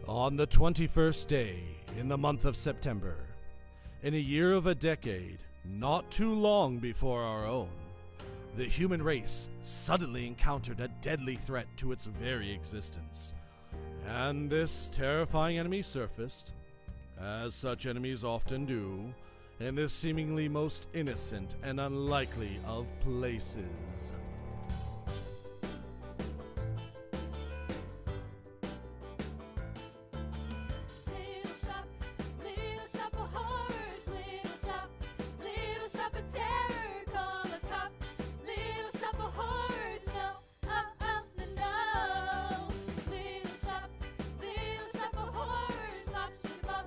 On the 21st day in the month of September, in a year of a decade not too long before our own, the human race suddenly encountered a deadly threat to its very existence. And this terrifying enemy surfaced, as such enemies often do, in this seemingly most innocent and unlikely of places. Little shop of horrors, little shop of terror, call a cop. Little shop of horrors, no, no. Little shop of horrors, pop, shoot 'em up.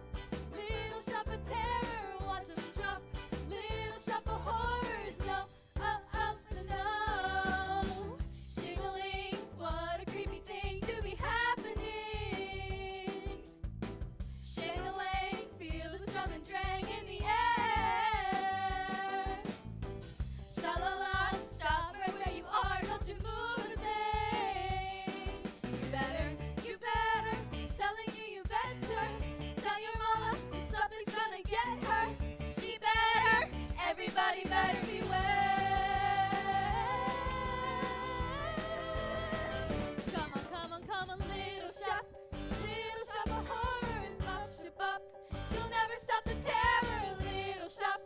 Little shop of terror, watch 'em drop. Little shop of horrors, no, no. Shiggling, what a creepy thing to be happening. Shilling, feel the strong and drang in the air. Sha-la-la, stop right where you are, don't you move a thing. You better, telling you better. Tell your mama something's gonna get her. She better, everybody better beware. Come on, little shop of horrors, pop, ship up. You'll never stop the terror, little shop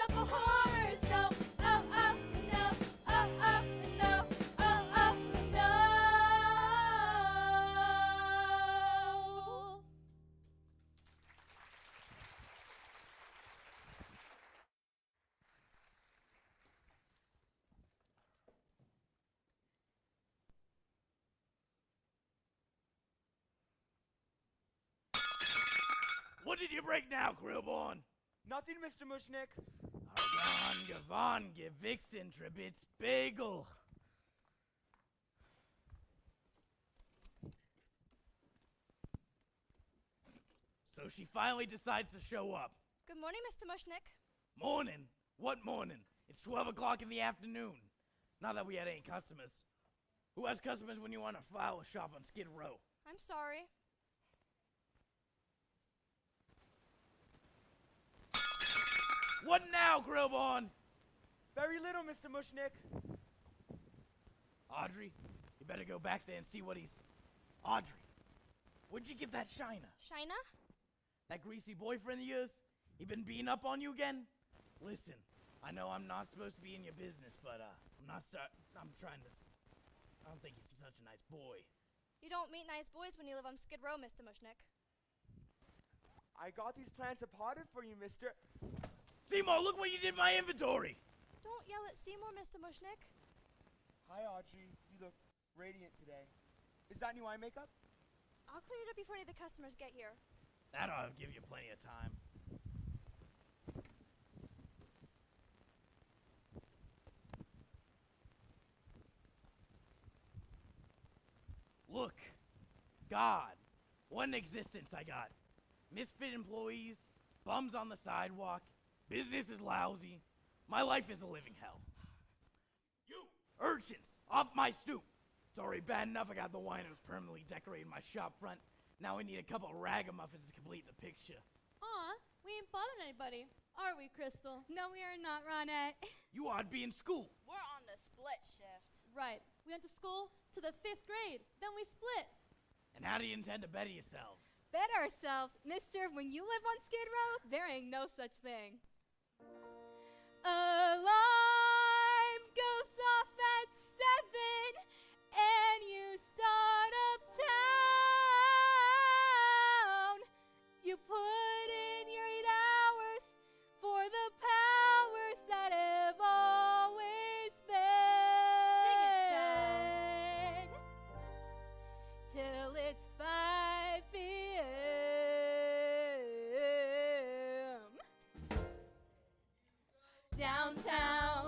of horrors. No, no, no, no. What did you break now, Krillborn? Nothing, Mr. Mushnick. Argon, Gavon, Gevixen, Trebits, Bagel. So she finally decides to show up. Good morning, Mr. Mushnick. Morning? What morning? It's 12 o'clock in the afternoon. Not that we had any customers. Who has customers when you want to file a shop on Skid Row? I'm sorry. What now, Krillborn? Very little, Mr. Mushnick. Audrey, you better go back there and see what he's... Audrey, where'd you get that shiner? Shina? That greasy boyfriend of yours? He been beating up on you again? Listen, I know I'm not supposed to be in your business, but I'm trying to... I don't think he's such a nice boy. You don't meet nice boys when you live on Skid Row, Mr. Mushnick. I got these plants potted for you, mister. Seymour, look what you did in my inventory! Don't yell at Seymour, Mr. Mushnick. Hi, Audrey. You look radiant today. Is that new eye makeup? I'll clean it up before any of the customers get here. That ought to give you plenty of time. Look, God, what an existence I got. Misfit employees, bums on the sidewalk, business is lousy. My life is a living hell. You urchins, off my stoop. It's already bad enough I got the winos permanently decorating my shop front. Now we need a couple of ragamuffins to complete the picture. Aw, we ain't bothering anybody, are we, Crystal? No, we are not, Ronette. You ought to be in school. We're on the split shift. Right. We went to school to the 5th grade, then we split. And how do you intend to better yourselves? Bet ourselves, mister, when you live on Skid Row, there ain't no such thing. Alarm goes off at 7, and you start uptown. You put in your 8 hours for the powers that have always been. Till it's 5 p.m. Downtown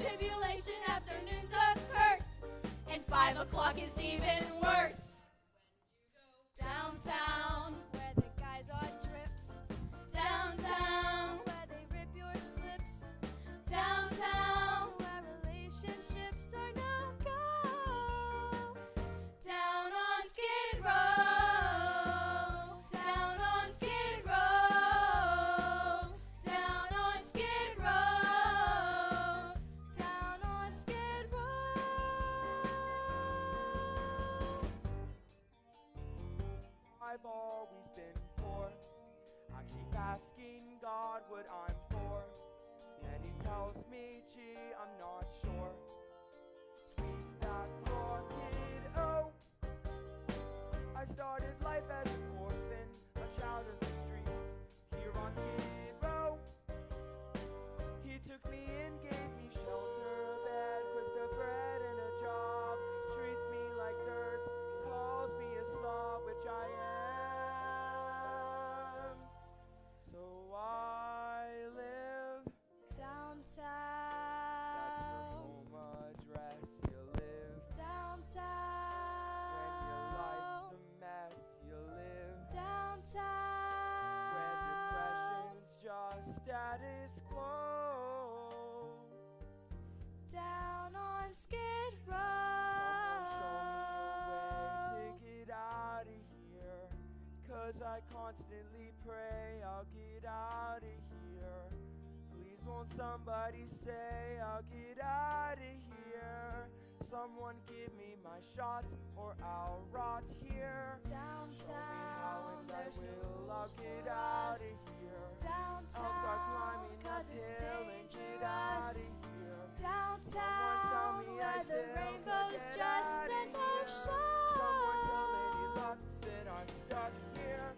tribulation, afternoons a curse, and 5 o'clock is even worse. Downtown, Where the guys on trips, downtown, where they rip your slips, downtown, where relationships are no go. down on Skid Row, down on Skid Row, down on Skid Row. Down on Skid Row. I've always been poor. I keep asking God what I'm for, and He tells me, gee, I'm not sure. Sweep that floor, kid, oh. I started life as an orphan, a child of the streets, here on Skid Row. He took me in, gave me shelter, a bed, crust of bread, and a job. Treats me like dirt, calls me a slob, which I am. So I live. That's your Downtown. home address. You live Downtown. when your life's a mess. You live Downtown. when depression's just status quo. Down on Skid Row. Someone show me a way to get out of here, 'cause I constantly pray I'll get out of here. Please won't somebody say I'll get out of here. Someone give me my shots or I'll rot here. Show me how Downtown. and I There's no will, I'll rules get for out us. of here. Downtown. I'll start climbing that 'cause it's hill and get out of dangerous. here. Downtown, me I where the still rainbow's could get just outta an here. ocean. Someone tell Lady Luck that I'm stuck here.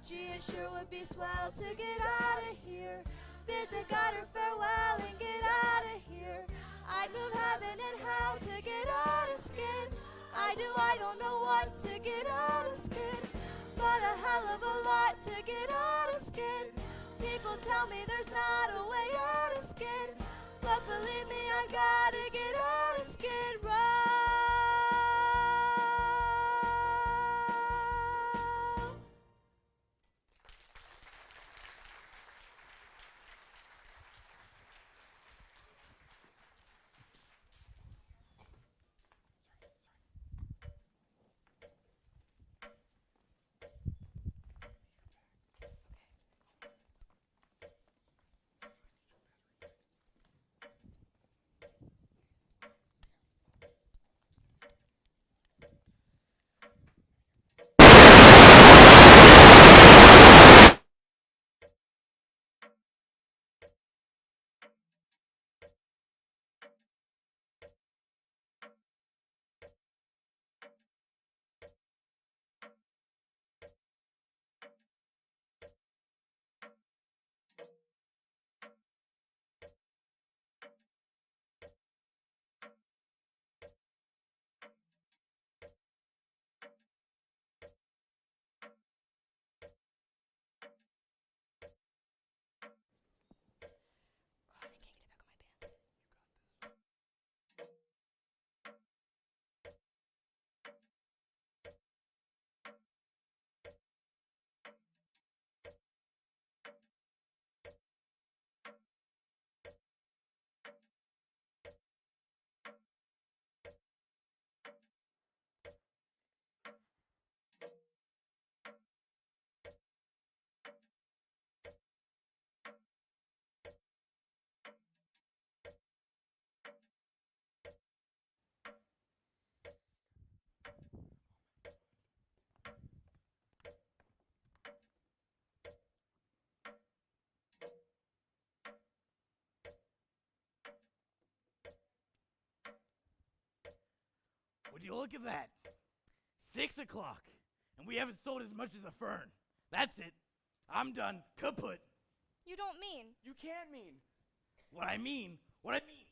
Gee, it sure would be swell to get out of here. Bid the gutter farewell and get out of here. I'd move heaven and hell to get out of Skid. I don't know what to get out of Skid, but a hell of a lot to get out of Skid. People tell me there's not a way out of Skid, but believe me, I've gotta get out of Skid Row. Would you look at that? 6 o'clock, and we haven't sold as much as a fern. That's it. I'm done. Kaput. You don't mean. You can't mean. What I mean,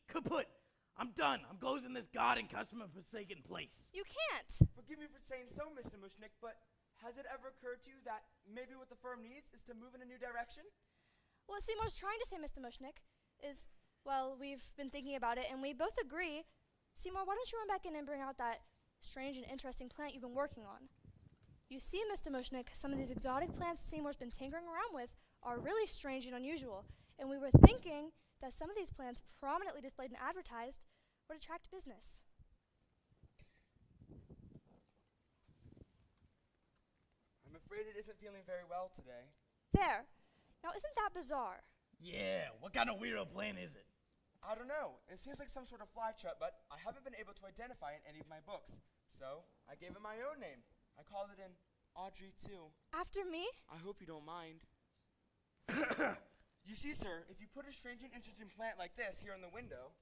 kaput. I'm done. I'm closing this god and customer forsaken place. You can't. Forgive me for saying so, Mr. Mushnick, but has it ever occurred to you that maybe what the firm needs is to move in a new direction? What Seymour's trying to say, Mr. Mushnick, is Well, we've been thinking about it, and we both agree. Seymour, why don't you run back in and bring out that strange and interesting plant you've been working on? You see, Mr. Mushnick, some of these exotic plants Seymour's been tinkering around with are really strange and unusual, and we were thinking that some of these plants prominently displayed and advertised would attract business. I'm afraid it isn't feeling very well today. There. Now, isn't that bizarre? Yeah, what kind of weirdo plant is it? I don't know. It seems like some sort of flytrap, but I haven't been able to identify it in any of my books. So, I gave it my own name. I called it in Audrey 2. After me? I hope you don't mind. You see, sir, if you put a strange and interesting plant like this here in the window,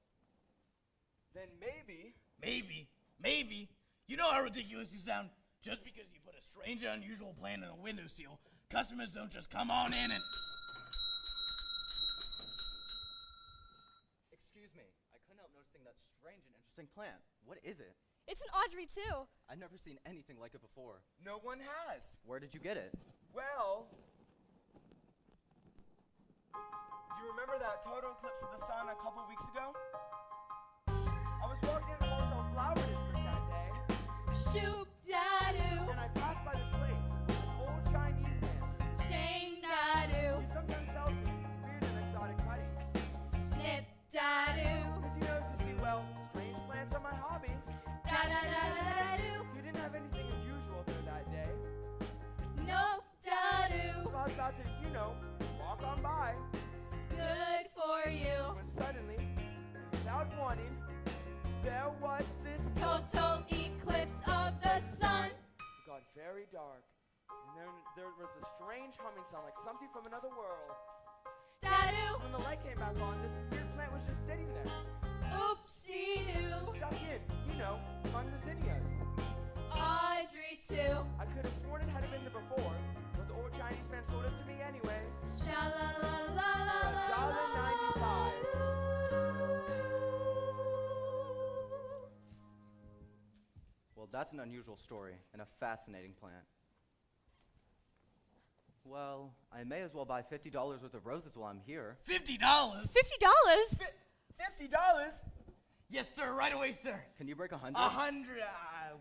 then maybe... Maybe. You know how ridiculous you sound? Just because you put a strange and unusual plant in a windowsill, customers don't just come on in and... Excuse me, I couldn't help noticing that strange and interesting plant. What is it? It's an Audrey, too. I've never seen anything like it before. No one has. Where did you get it? Well... You remember that total eclipse of the sun a couple weeks ago? I was walking in the wholesale flower district that day, Shoop-da-doo, and I passed by this place, this old Chinese man. chain-da-doo, He sometimes sells me weird and exotic cuttings. snip-da-doo, Because he knows, you see, well, strange plants are my hobby. da-da-da-da-da-doo, He didn't have anything unusual for that day. nope-da-doo, So I was about to, walk on by, good for you. when suddenly, without warning, there was this... Total eclipse of the sun. It got very dark, and then there was a strange humming sound like something from another world. Da-doo, When the light came back on, this weird plant was just sitting there, oopsie-doo, stuck in, among the zinnias. Audrey 2, I could have sworn it had been there before, but the old Chinese man sold it to me anyway. sha-la-la-la-la-la. $1.95. Well, that's an unusual story and a fascinating plant. Well, I may as well buy $50 worth of roses while I'm here. $50? $50? $50? Yes, sir, right away, sir. Can you break 100? 100.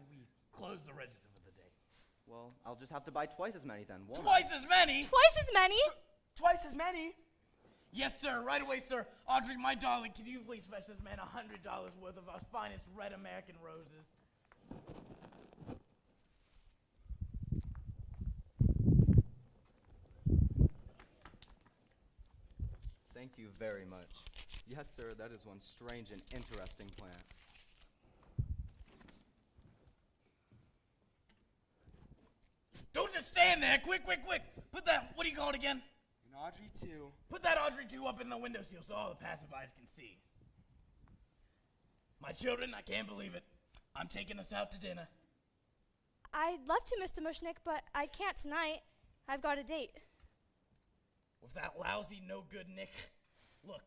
We closed the register for the day. Well, I'll just have to buy twice as many then, won't I? Twice as many? Twice as many? Twice as many? Yes, sir, right away, sir. Audrey, my darling, can you please fetch this man $100 worth of our finest red American roses? Thank you very much. Yes, sir, that is one strange and interesting plant. Don't just stand there. Quick. Put that, what do you call it again? And Audrey 2. Put that Audrey 2 up in the windowsill so all the passerbys can see. My children, I can't believe it. I'm taking us out to dinner. I'd love to, Mr. Mushnick, but I can't tonight. I've got a date. With that lousy, no good Nick. Look,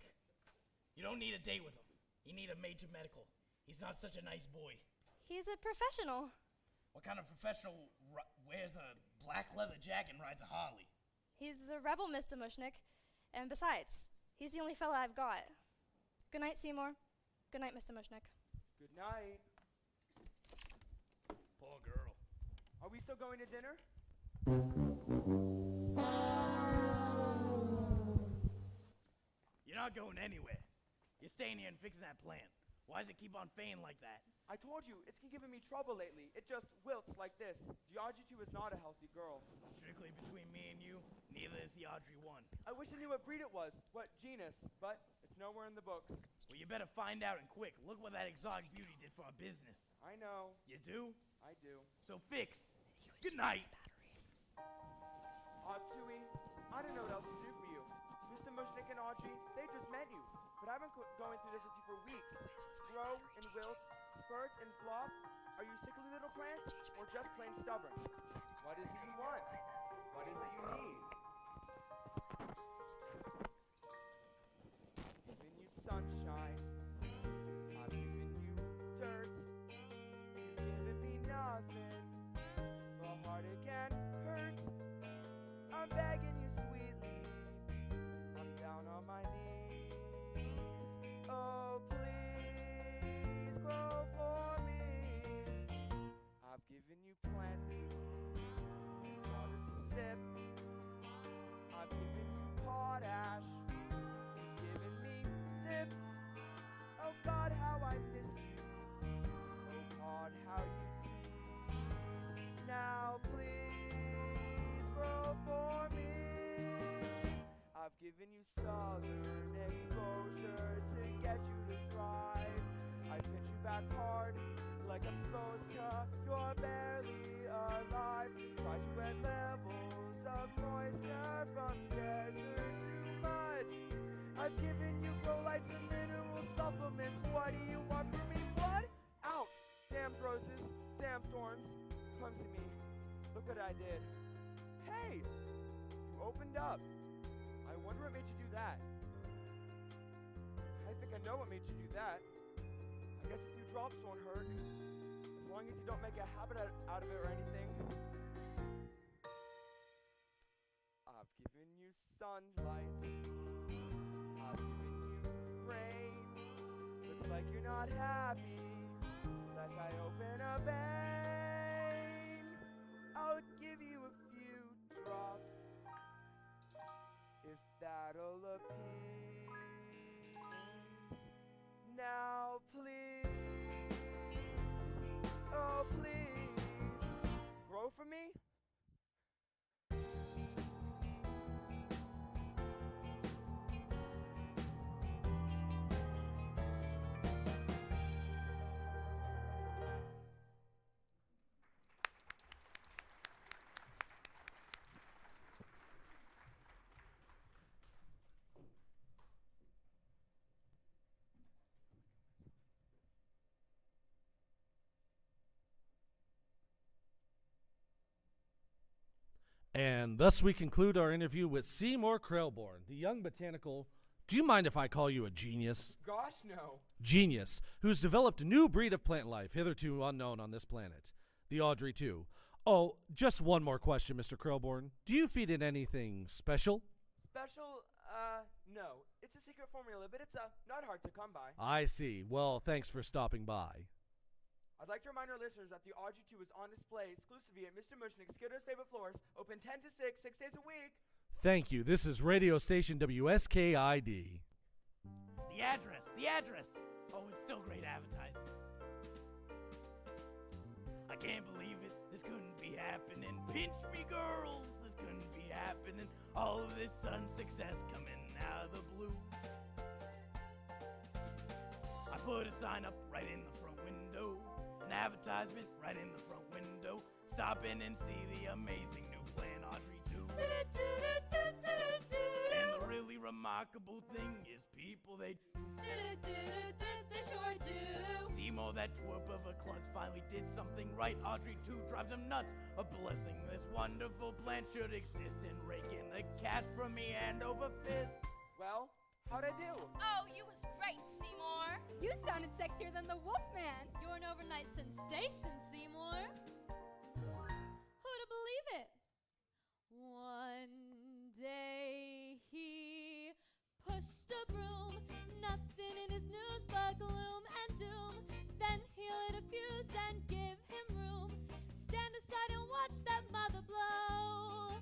you don't need a date with him. You need a major medical. He's not such a nice boy. He's a professional. What kind of professional wears a black leather jacket and rides a Harley? He's a rebel, Mr. Mushnick. And besides, he's the only fella I've got. Good night, Seymour. Good night, Mr. Mushnick. Good night. Poor girl. Are we still going to dinner? You're not going anywhere. You're staying here and fixing that plant. Why does it keep on fading like that? I told you, it's been giving me trouble lately. It just wilts like this. The Audrey 2 is not a healthy girl. Strictly between me and you, neither is the Audrey 1. I wish I knew what breed it was, what genus, but it's nowhere in the books. Well, you better find out and quick. Look what that exotic beauty did for our business. I know. You do? I do. So fix. Good night. Atsui, I don't know what else to do for you. Mr. Mushnick and Audrey, they just met you. But I've been going through this with you for weeks. Grow and wilt, spurt and flop. Are you sickly little plants, or just plain stubborn? What is it you want? What is it you need? Giving you sunshine. I've given you dirt. You've given me nothing. The heart again hurts. I'm begging you sweetly. I'm down on my knees. you plant food and water to sip. I've given you potash, you've given me zip. Oh God, how I missed you. Oh God, how you tease. Now please grow for me. I've given you southern exposure to get you to thrive. I pinch you back hard like I'm supposed to. You're barely alive. Tried you at levels of moisture from desert to mud. I've given you grow lights and mineral supplements. What do you want from me? What? Out! Damn roses, damn thorns. Come to me. Look what I did. Hey! You opened up. I wonder what made you do that. I think I know what made you do that. I guess a few drops won't hurt. As long as you don't make a habit out of it or anything. I've given you sunlight. I've given you rain. Looks like you're not happy unless I open a vein. I'll give you a few drops if that'll appease. Now please, oh please, grow for me. And thus we conclude our interview with Seymour Krelborn, the young botanical. Do you mind if I call you a genius? Gosh, no. Genius, who's developed a new breed of plant life hitherto unknown on this planet, the Audrey 2. Oh, just one more question, Mr. Krelborn. Do you feed it anything special? Special, no. It's a secret formula, but it's not hard to come by. I see. Well, thanks for stopping by. I'd like to remind our listeners that the Audrey 2 is on display exclusively at Mr. Mushnick's Skidder's Favorite Floors, open 10 to 6, 6 days a week. Thank you. This is radio station WSKID. The address. Oh, it's still great advertising. I can't believe it. This couldn't be happening. Pinch me, girls. This couldn't be happening. All of this sudden success coming out of the blue. I put a sign up right in the front window. An advertisement right in the front window. Stop in and see the amazing new plan, Audrey 2. And the really remarkable thing is people, they sure do. Seymour, that twerp of a klutz, finally did something right. Audrey 2 drives him nuts. A blessing this wonderful plan should exist and rake in the cash from me hand over fist. Well, how'd I do? Oh, you was great, Seymour. You sounded sexier than the Wolfman. You're an overnight sensation, Seymour. Who'd have believe it? One day he pushed a broom, nothing in his news but gloom and doom. Then he lit a fuse and give him room. Stand aside and watch that mother blow.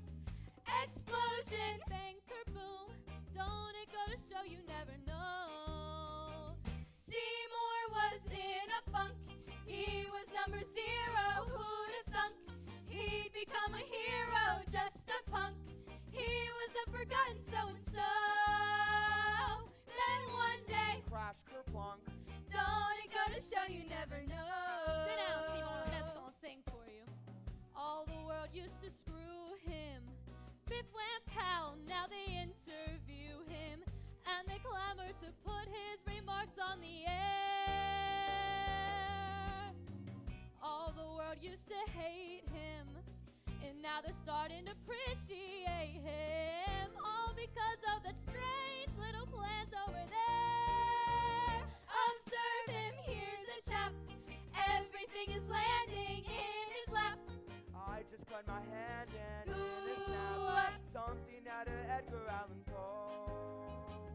Explosion, bang, kerboom. Don't it go to show you never know? Seymour was in a funk. He was number 0. Who'd have thunk? He'd become a hero, just a punk. He was a forgotten so-and-so. Then one day, Crash, kerplunk. don't it go to show you never know? Sit down, Seymour. Ned's gonna sing for you. All the world used to screw him. Biff Wham Pow, now they interview him. And they clamor to put his remarks on the air. All the world used to hate him, and now they're starting to appreciate him. All because of that strange little plant over there. Observe him, here's a chap. Everything is landing in his lap. I just cut my hand and in a Ooh. snap, something out of Edgar Allan Poe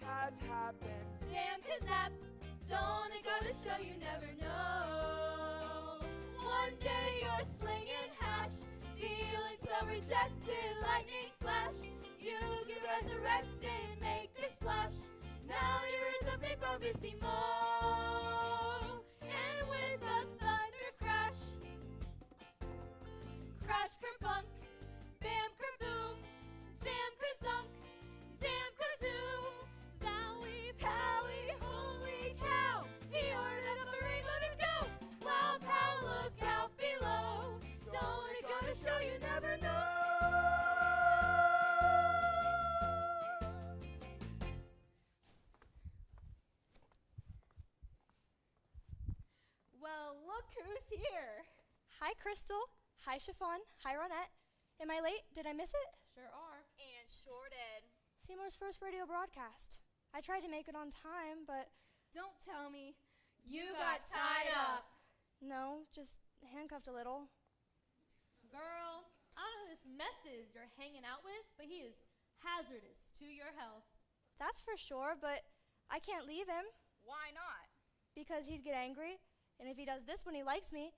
has happened. Sam Kazap, don't it go to show you never know? One day you're slinging hash, feeling so rejected, lightning flash. You get resurrected, make a splash. Now you're in the Picobissimo, and with a thunder crash, crash kerplunk, bam kerboom, zam kerzunk, zam kazoo, zowie powie, holy cow! He ordered up a rainbow to go. Wow, pal, look out below. Don't it go to show you never know? Well, look who's here. Hi, Crystal. Hi, Chiffon. Hi, Ronette. Am I late? Did I miss it? Sure are. And sure did. Seymour's first radio broadcast. I tried to make it on time, but Don't tell me. You got tied up. no, just handcuffed a little. Girl, I don't know who this mess is you're hanging out with, but he is hazardous to your health. That's for sure, but I can't leave him Why not? because he'd get angry, and if he does this when he likes me,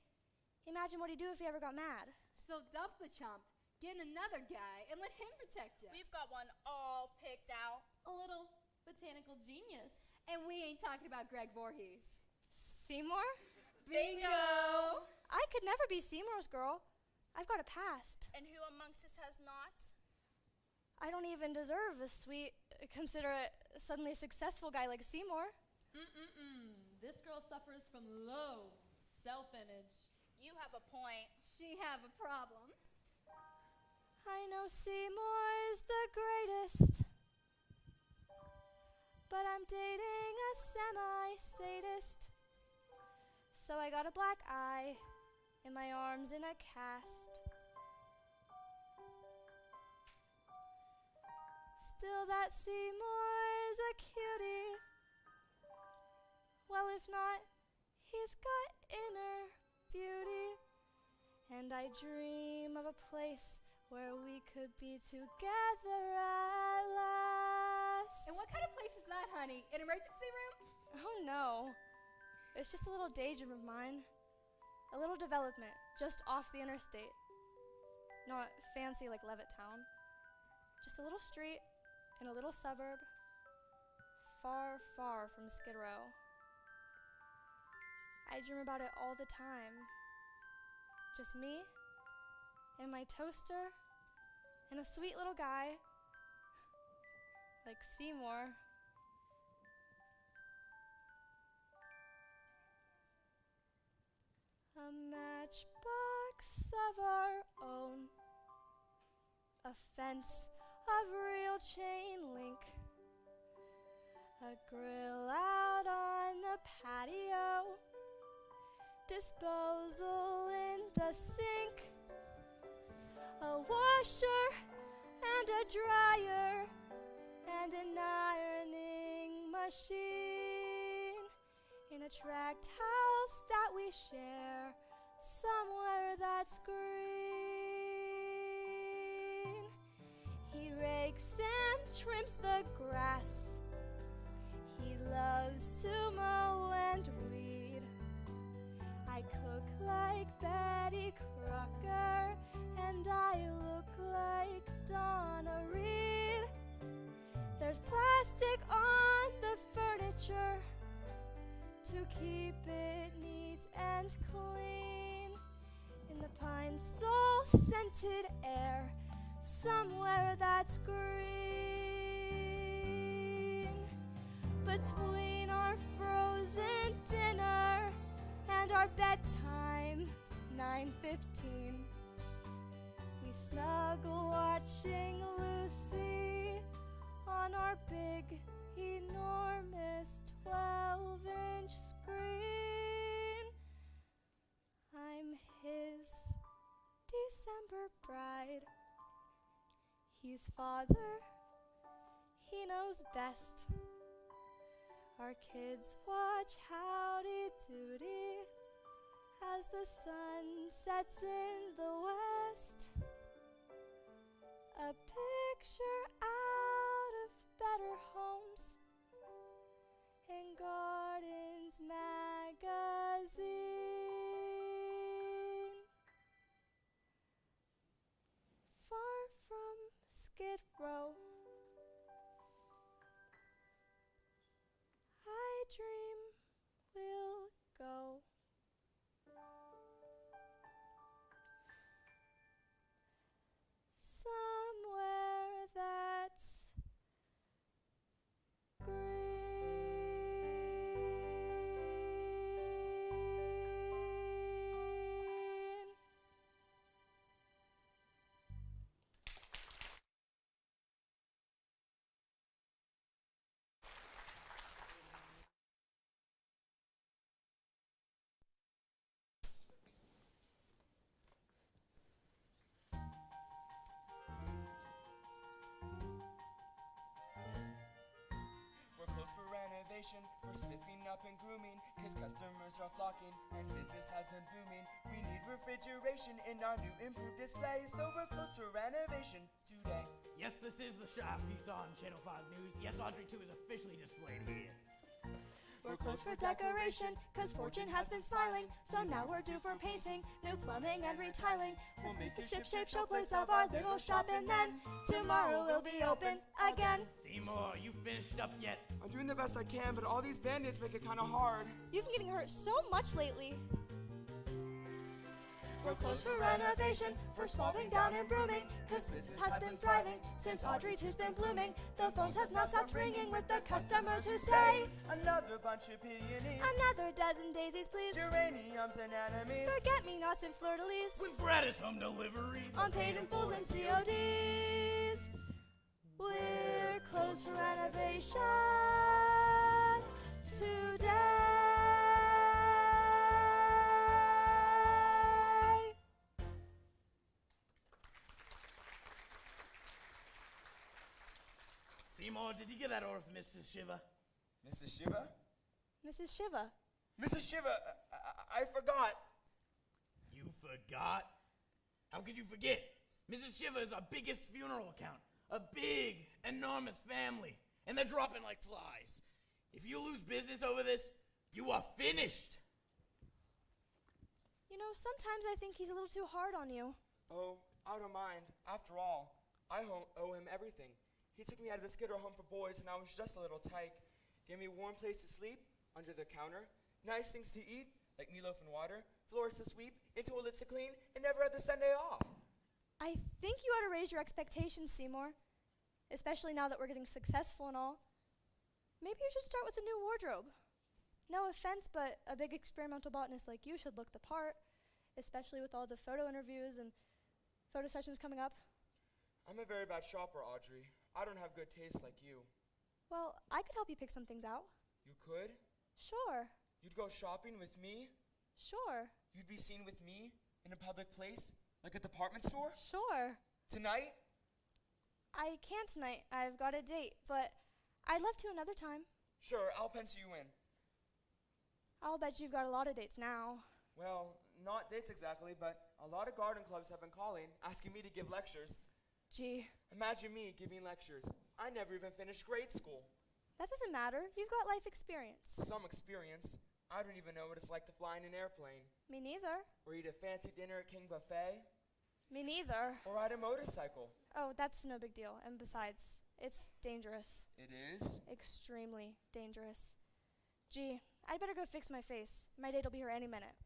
imagine what he'd do if he ever got mad. So dump the chump, get another guy, and let him protect you. We've got one all picked out. A little botanical genius. And we ain't talking about Greg Voorhees. Seymour? Bingo! I could never be Seymour's girl. I've got a past. And who amongst us has not? I don't even deserve a sweet, considerate, suddenly successful guy like Seymour. This girl suffers from low self-image. You have a point. She have a problem. I know Seymour's the greatest, but I'm dating a semi-sadist. So I got a black eye and my arms in a cast. Still that Seymour's a cutie. Well, if not, he's got inner beauty. And I dream of a place where we could be together at last. And what kind of place is that, honey? An emergency room? Oh no, it's just a little daydream of mine. A little development just off the interstate. Not fancy like Levittown. Just a little street in a little suburb, far, far from Skid Row. I dream about it all the time. Just me and my toaster and a sweet little guy like Seymour. A matchbox of our own, a fence of real chain link, a grill out on the patio, disposal in the sink, a washer and a dryer, and an ironing machine, in a tract house that we share, somewhere that's green. He rakes and trims the grass, he loves to mow and weed. I cook like Betty Crocker, and I look like Donna Reed. There's plastic on the furniture to keep it neat and clean. In the pine sol scented air, somewhere that's green. Between our frozen dinner and our bedtime, 9:15, we snuggle watching Lucy on our big, enormous 12-inch screen. I'm his December bride. He's father, he knows best. Our kids watch Howdy Doody as the sun sets in the west. A picture out of Better Homes and Gardens magazine. Skid Row. I dream we'll go somewhere that's green. We're closed for renovation, for spiffing up and grooming, cause customers are flocking and business has been booming. We need refrigeration in our new improved display, so we're closed for renovation today. Yes, this is the shop you saw on Channel 5 News. Yes, Audrey 2 is officially displayed here. We're closed for decoration, cause fortune has been smiling. So now we're due for painting, new plumbing and retiling. We'll make a ship-shaped showplace of our little shop, and then tomorrow we'll be open again. Seymour, you finished up yet? I'm doing the best I can, but all these band-aids make it kinda hard. You've been getting hurt so much lately. We're closed for renovation, for swabbing down and brooming, cause business has been thriving since Audrey 2's been blooming. The phones have not stopped ringing with the customers who say, Another bunch of peonies, another dozen daisies, please. geraniums and anemones. Forget-me-nots and fleur-de-lis With gratis home delivery. on paid in fulls and CODs. We're closed for renovation today. Seymour, did you get that order from Mrs. Shiva? Mrs. Shiva? Mrs. Shiva. Mrs. Shiva, I forgot. You forgot? How could you forget? Mrs. Shiva is our biggest funeral account. A big, enormous family. And they're dropping like flies. If you lose business over this, you are finished. You know, sometimes I think he's a little too hard on you. Oh, I don't mind. After all, I owe him everything. He took me out of the Skid Row home for boys, and I was just a little tyke. Gave me a warm place to sleep, under the counter, nice things to eat, like meatloaf and water, floors to sweep, and toilets to clean, and never had the Sunday off. I think you ought to raise your expectations, Seymour. Especially now that we're getting successful and all. Maybe you should start with a new wardrobe. No offense, but a big experimental botanist like you should look the part, especially with all the photo interviews and photo sessions coming up. I'm a very bad shopper, Audrey. I don't have good taste like you. Well, I could help you pick some things out. You could? Sure, You'd go shopping with me? sure, You'd be seen with me in a public place, like a department store? sure. Tonight? I can't tonight. I've got a date, but I'd love to another time. Sure, I'll pencil you in. I'll bet you've got a lot of dates now. Well, not dates exactly, but a lot of garden clubs have been calling, asking me to give lectures. Gee, Imagine me giving lectures. I never even finished grade school. that doesn't matter. You've got life experience. Some experience. I don't even know what it's like to fly in an airplane, Me neither. or eat a fancy dinner at King Buffet, Me neither. or ride a motorcycle. Oh, that's no big deal. And besides, it's dangerous. It is? Extremely dangerous. Gee, I'd better go fix my face. My date'll be here any minute.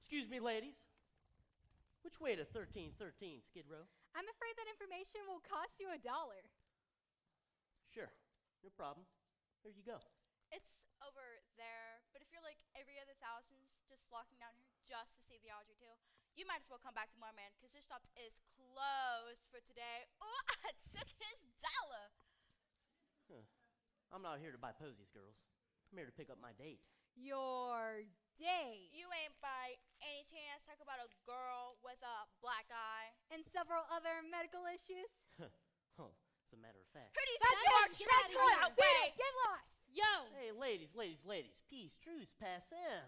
Excuse me, ladies. Which way to 1313 Skid Row? I'm afraid that information will cost you $1. Sure, no problem. There you go. It's over there, but if you're like every other thousands just flocking down here just to see the Audrey 2, you might as well come back tomorrow, man, because your stop is closed for today. Oh, I took his dollar. I'm not here to buy posies, girls. I'm here to pick up my date. Your date. You ain't by any chance talk about a girl with a black eye. And several other medical issues. Oh, As a matter of fact. Who do you That's think you are? it! Get out of Get here! that way! Get lost! Yo! Hey, ladies, peace, truce, pass in.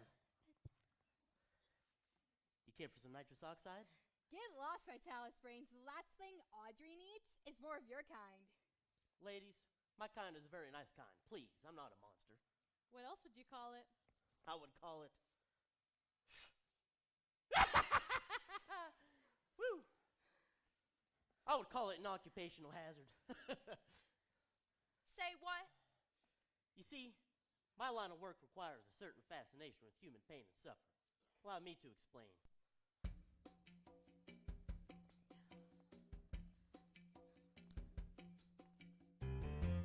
You care for some nitrous oxide? Get lost, Vitalis Brains. The last thing Audrey needs is more of your kind. Ladies, my kind is a very nice kind. Please, I'm not a monster. What else would you call it? I would call it. Woo! I would call it an occupational hazard. Say what? You see, my line of work requires a certain fascination with human pain and suffering. Allow me to explain.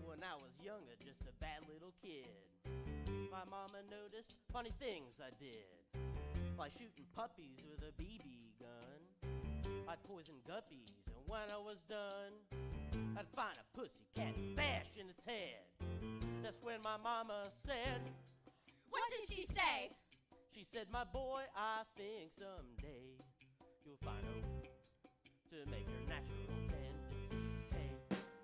When I was younger, just a bad little kid, my mama noticed funny things I did. Like shooting puppies with a BB gun. I'd poison guppies, and when I was done, I'd find a pussy cat and bash in its head. That's when my mama said, What did she say? she said, my boy, I think someday you'll find out to make your natural tendencies pay.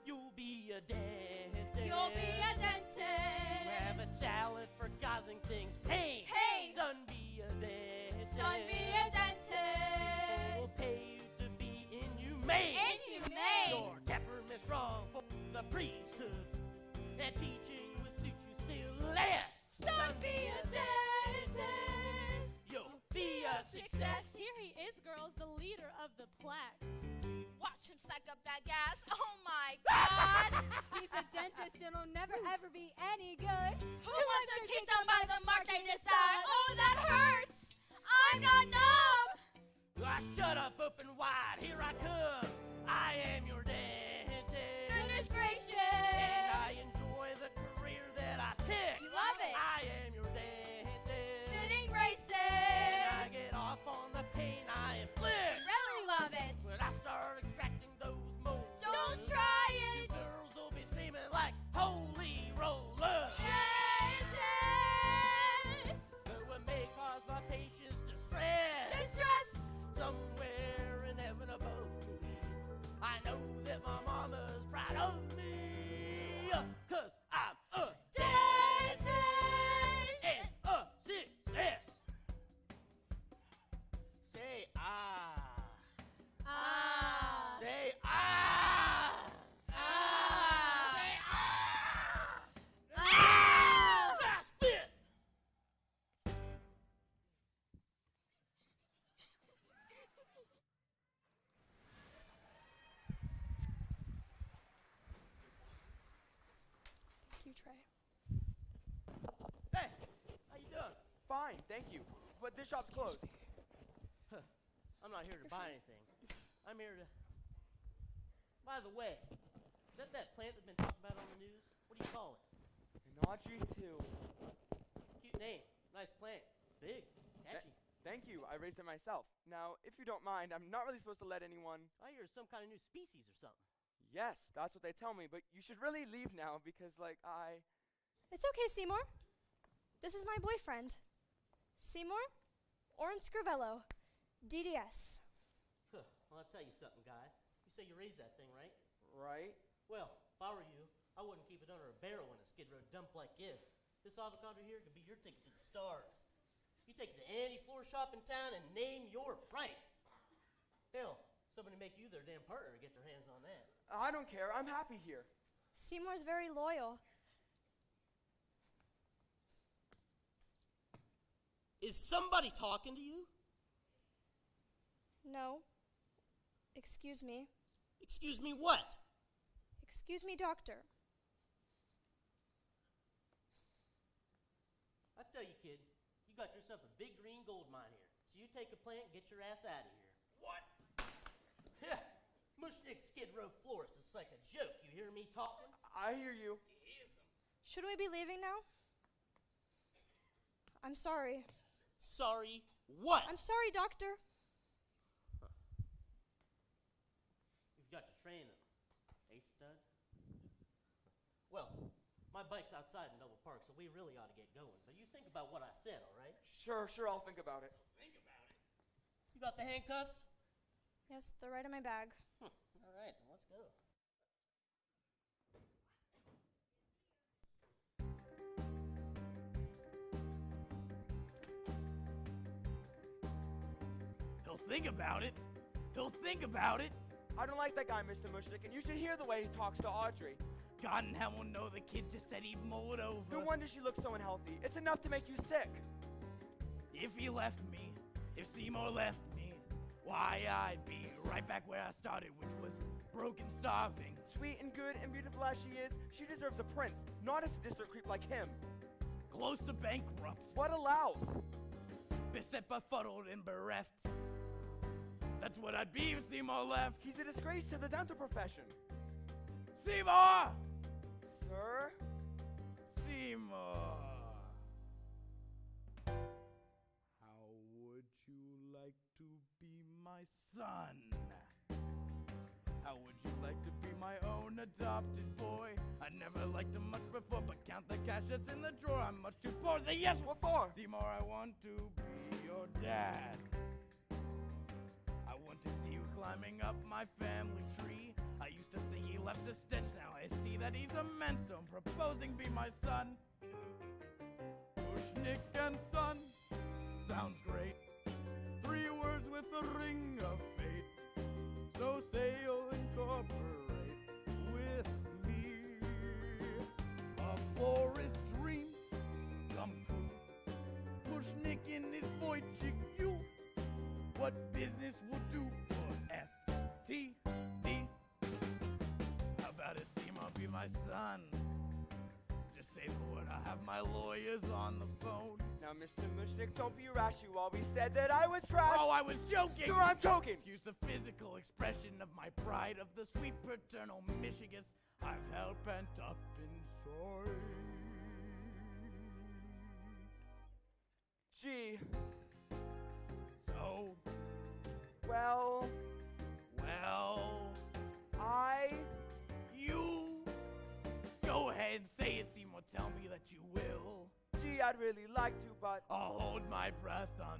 You'll be a dentist. You'll be a You have a dentist. talent for causing things pain. Hey! Son, be a dentist. Son, be a We'll dentist. pay you to be inhumane. Inhumane. Your temperament's wrong for the priesthood. That teaching will suit you still less. Son, be a dentist. You'll be a success. Here he is, girls, the leader of the plaque. Watch him suck up that gas. Oh my god. He's a dentist and will never ever be any good. Who wants their teeth done by the mark they decide? Oh, that hurts. I'm not numb. I shut up open wide. Here I come. I am your dentist. Goodness And gracious. I enjoy the career that I picked. You love it. I am your dentist. Fitting And I braces. get off on the pain I inflict. Really love it. When I start extracting those molars, Don't try you it. girls will be screaming like holy rollers. Dentist. So it may cause my patients distress. Distress. Somewhere in heaven above me, I know that my mama's proud of me. 'Cause I'm a Dentist. and a success. Say ah. Ah. Say ah. Ah. Say ah. Ah. Last bit. Thank you, Trey. Hey, how you doing? Fine, thank you. But this shop's closed. I'm not here to buy anything. I'm here to. By the way, is that plant that's been talked about on the news? What do you call it? An Audrey too. Cute name. Nice plant. Big. Catchy. Thank you, I raised it myself. Now, if you don't mind, I'm not really supposed to let anyone... I hear it's some kind of new species or something. Yes, that's what they tell me, but you should really leave now because, It's okay, Seymour. This is my boyfriend. Seymour Orin Scrivello, DDS. Huh. Well, I'll tell you something, guy. You say you raised that thing, right? Right? Well, if I were you, I wouldn't keep it under a barrel in a Skid Row dump like this. This avocado here could be your ticket to the stars. You take it to any floor shop in town and name your price. Hell, somebody make you their damn partner to get their hands on that. I don't care, I'm happy here. Seymour's very loyal. Is somebody talking to you? No. Excuse me. Excuse me, what? Excuse me, doctor. I tell you, kid, you got yourself a big green gold mine here. So you take a plant and get your ass out of here. What? Yeah, Mushnick Skid Row florist is like a joke. You hear me talking? I hear you. Should we be leaving now? I'm sorry. Sorry, what? I'm sorry, doctor. You've got to train them. Hey, stud? Well, my bike's outside in Noble Park, so we really ought to get going. But you think about what I said, all right? Sure, I'll think about it. You got the handcuffs? Yes, they're right in my bag. All right, then let's go. think about it. He'll think about it. I don't like that guy, Mr. Mushnick, and you should hear the way he talks to Audrey. God in heaven will know the kid just said he'd mow it over. No wonder she looks so unhealthy. It's enough to make you sick. If he left me, if Seymour left me, why, I'd be right back where I started, which was broke and starving. Sweet and good and beautiful as she is, she deserves a prince, not a sadistic creep like him. Close to bankrupt. What a louse! Beset, befuddled, and bereft. That's what I'd be if Seymour left. He's a disgrace to the dental profession. Seymour! Sir? Seymour! How would you like to be my son? How would you like to be my own adopted boy? I never liked him much before, but count the cash that's in the drawer. I'm much too poor. Say yes! What for? Seymour, I want to be your dad. I want to see you climbing up my family tree. I used to think he left a stench. Now I see that he's immense. So I'm proposing be my son. Mushnick and son. Sounds great. 3 words with a ring of fate. So say you'll incorporate with me. A forest dream come true. Mushnick in his boy chick you. What business will do for FTD? How about it, Seymour, be my son? Just say the word, I'll have my lawyers on the phone. Now, Mr. Mushnick, don't be rash. You always said that I was trash. Oh, I was joking! Sir, I'm joking! Excuse the physical expression of my pride, of the sweet paternal Michigas I've held pent up inside. Gee. So, Well, you go ahead and say it, Seymour. Tell me that you will. gee, I'd really like to, but I'll hold my breath until.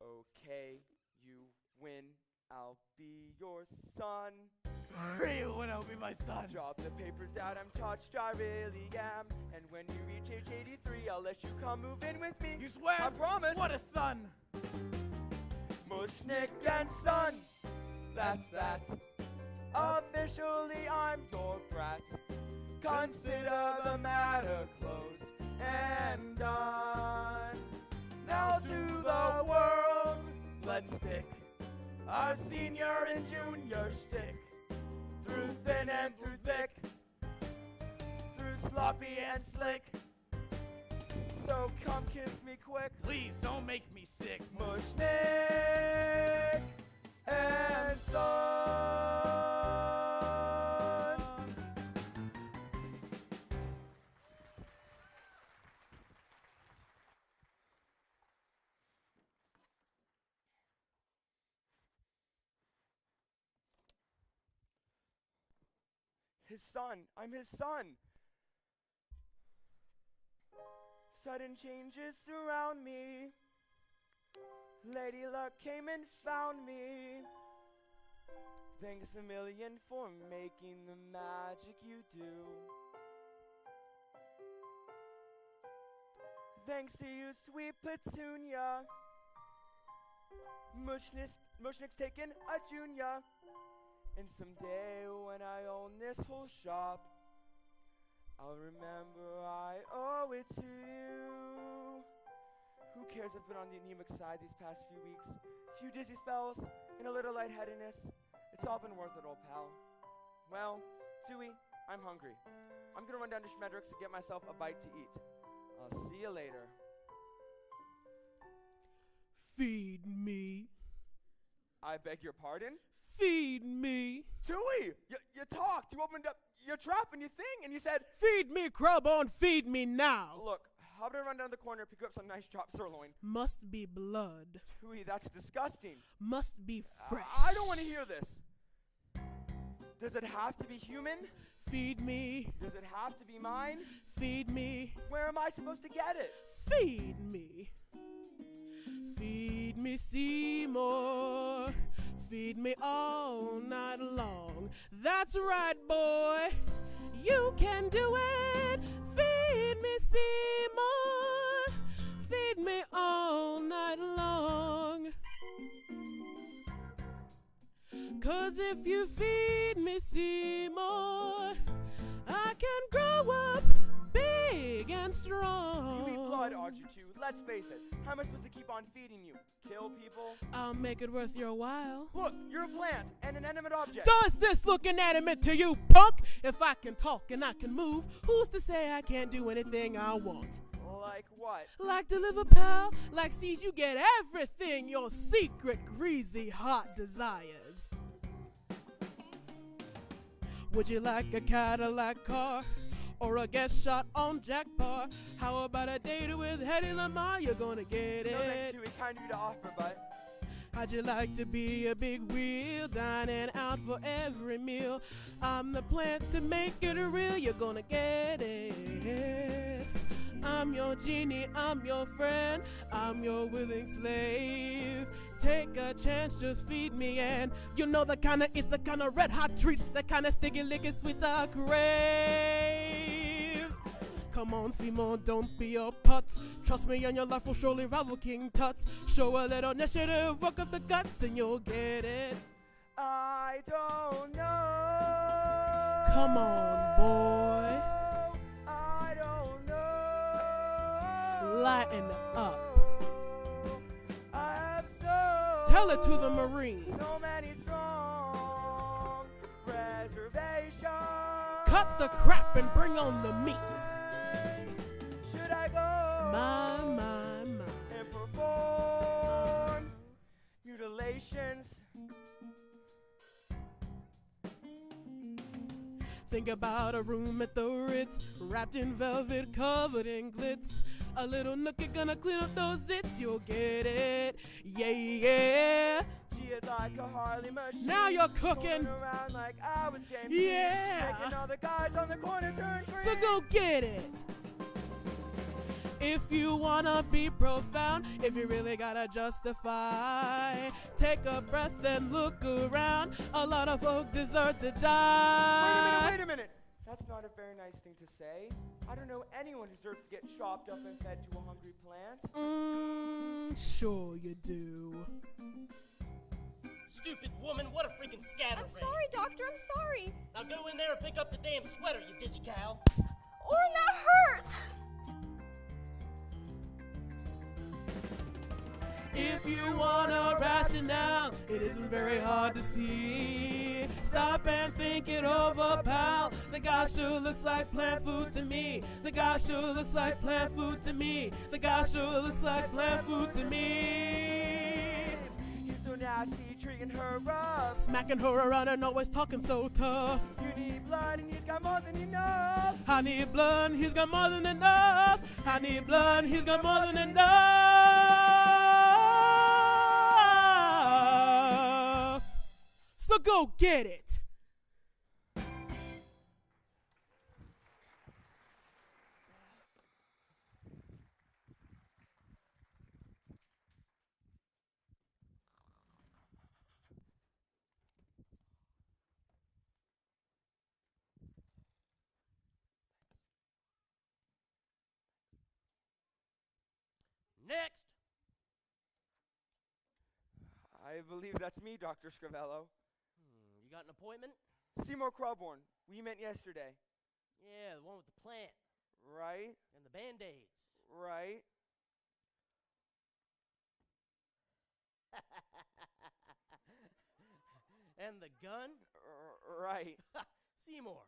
okay, you win. I'll be your son. Free when I'll be my son. Drop the papers that I'm touched, I really am. And when you reach age 83, I'll let you come move in with me. You swear? I promise. What a son. Mushnick and son, that's that. Officially, I'm your brat. Consider the matter closed and done. Now to the world, let's stick our senior and junior shtick. Through thin and through thick, through sloppy and slick. So come kiss me quick. Please don't make me sick. Mushnick and son. His son. I'm his son. Sudden changes surround me. Lady Luck came and found me. Thanks a million for making the magic you do. Thanks to you, sweet Petunia. Mushnick's taken a junior. And someday when I own this whole shop, I'll remember I owe it to you. Who cares I've been on the anemic side these past few weeks? A few dizzy spells and a little lightheadedness. It's all been worth it, old pal. Well, Dewey, I'm hungry. I'm gonna run down to Schmedrick's to get myself a bite to eat. I'll see you later. Feed me. I beg your pardon? Feed me. Dewey, you talked. You opened up your trap and your thing, and you said, Feed me, Crowbone, feed me now. look, I'm gonna run down the corner and pick up some nice chopped sirloin. Must be blood. Dewey, that's disgusting. Must be fresh. I don't want to hear this. Does it have to be human? Feed me. Does it have to be mine? Feed me. Where am I supposed to get it? Feed me. Feed me, Seymour. Feed me all night long. That's right, boy. You can do it. Feed me, Seymour. 'Cause if you feed me, Seymour, I can grow up big and strong. You eat blood, Archie. Let's face it. How am I supposed to keep on feeding you? Kill people? I'll make it worth your while. Look, you're a plant and an inanimate object. Does this look inanimate to you, punk? If I can talk and I can move, who's to say I can't do anything I want? Like what? Like deliver pal, like sees you get everything your secret greasy heart desires. Would you like a Cadillac car or a guest shot on Jack Parr? How about a date with Hedy Lamarr? You're gonna get No, it. thanks, Dewey. Kind of you to offer, but How'd you like to be a big wheel, dining out for every meal? I'm the plant to make it real. You're gonna get it. I'm your genie, I'm your friend, I'm your willing slave. Take a chance, just feed me, and you know the kind of it's the kind of red hot treats, the kind of sticky licky sweets I crave. Come on, Seymour, don't be a putz. Trust me, and your life will surely rival King Tut's. Show a little initiative, work up the guts, and you'll get it. I don't know. Come on, boy. I don't know. Lighten up. I have Tell it to the Marines. so many strong reservations. Cut the crap and bring on the meat. Should I go My. and perform mutilations? Think about a room at the Ritz, wrapped in velvet, covered in glitz. A little nookie gonna clean up those zits, you'll get it. Yeah. She is like a Harley machine. Now you're cooking. Going around like I was James Yeah. Making all the guys on the corner turn green. So go get it. If you wanna be profound, if you really gotta justify, take a breath and look around. A lot of folk deserve to die. Wait a minute. That's not a very nice thing to say. I don't know anyone who deserves to get chopped up and fed to a hungry plant. Sure you do. Stupid woman, what a freaking scatterbrain. I'm sorry, Doctor, I'm sorry. Now go in there and pick up the damn sweater, you dizzy cow. Orin, that hurts. If you wanna rationale, it isn't very hard to see. Stop and think it over, pal. The guy sure looks like plant food to me. The guy sure looks like plant food to me. The guy sure looks like plant food to me. He's so nasty, treating her rough. Smacking her around and always talking so tough. You need blood and he's got more than enough. I need blood, he's got more than enough. I need blood, he's got more than enough. So go get it. Next. I believe that's me, Dr. Scrivello. You got an appointment? Seymour Crowborn. We met yesterday. Yeah, the one with the plant Right? and the band-aids. Right? And the gun? Right. Seymour,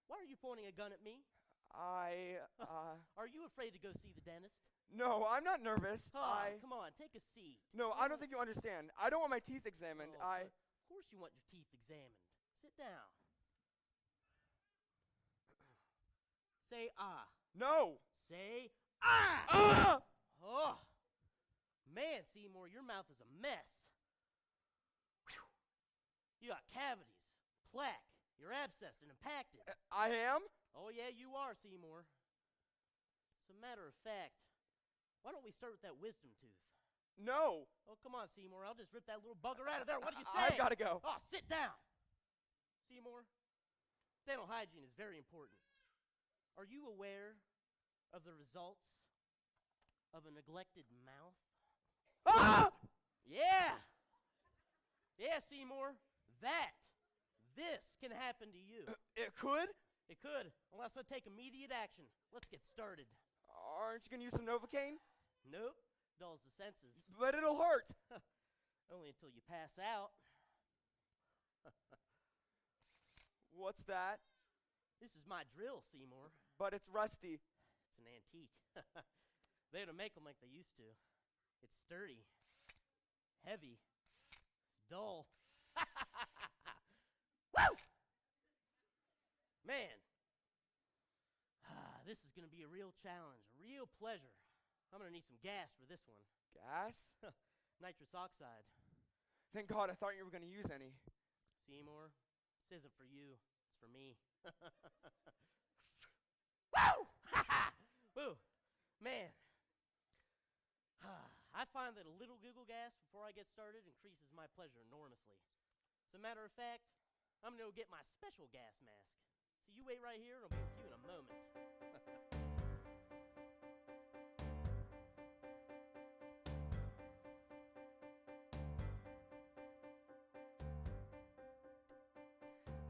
why are you pointing a gun at me? Are you afraid to go see the dentist? No, I'm not nervous. Oh, come on, take a seat. No, I don't think you understand. I don't want my teeth examined. Oh, Of course you want your teeth examined. Sit down. Say ah. No! Say ah! Ah! Oh! Man, Seymour, your mouth is a mess. Whew. You got cavities, plaque, you're abscessed and impacted. I am? Oh, yeah, you are, Seymour. As a matter of fact, why don't we start with that wisdom tooth? No! Oh, come on, Seymour. I'll just rip that little bugger out of there. What do you say? I've gotta go. Oh, sit down. Seymour, dental hygiene is very important. Are you aware of the results of a neglected mouth? Ah! Yeah. Yeah, Seymour. This can happen to you. It could? It could, unless I take immediate action. Let's get started. Aren't you gonna use some Novocaine? Nope, dulls the senses. But it'll hurt. Only until you pass out. What's that? This is my drill, Seymour. But it's rusty. It's an antique. They don't make them like they used to. It's sturdy, heavy, it's dull. Woo! Man, this is going to be a real challenge, a real pleasure. I'm going to need some gas for this one. Gas? Nitrous oxide. Thank God, I thought you were gonna use any. Seymour, this isn't for you, it's for me. Woo! Woo! Man, I find that a little Google gas before I get started increases my pleasure enormously. As a matter of fact, I'm going to go get my special gas mask. So you wait right here, and I'll be with you in a moment.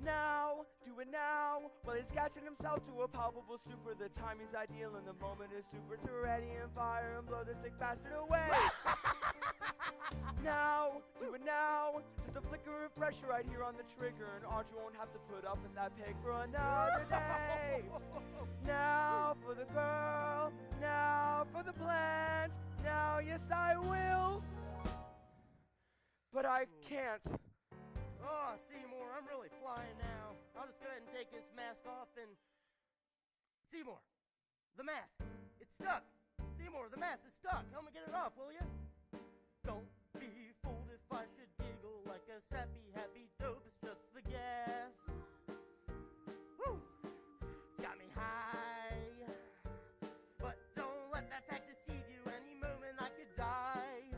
Now, do it now. Well, he's gassing himself to a palpable stupor. The time is ideal and the moment is super to ready and fire and blow the sick bastard away. Now, do it now. Just a flicker of pressure right here on the trigger, and Audrey won't have to put up with that pig for another day. Now for the girl, now for the plant. Now, yes, I will. But I can't. Oh, Seymour, I'm really flying now. I'll just go ahead and take this mask off and... Seymour, the mask, it's stuck. Seymour, the mask is stuck. Help me get it off, will you? Don't be fooled if I should giggle like a sappy, happy dope. It's just the gas. Woo! It's got me high. But don't let that fact deceive you. Any moment I could die.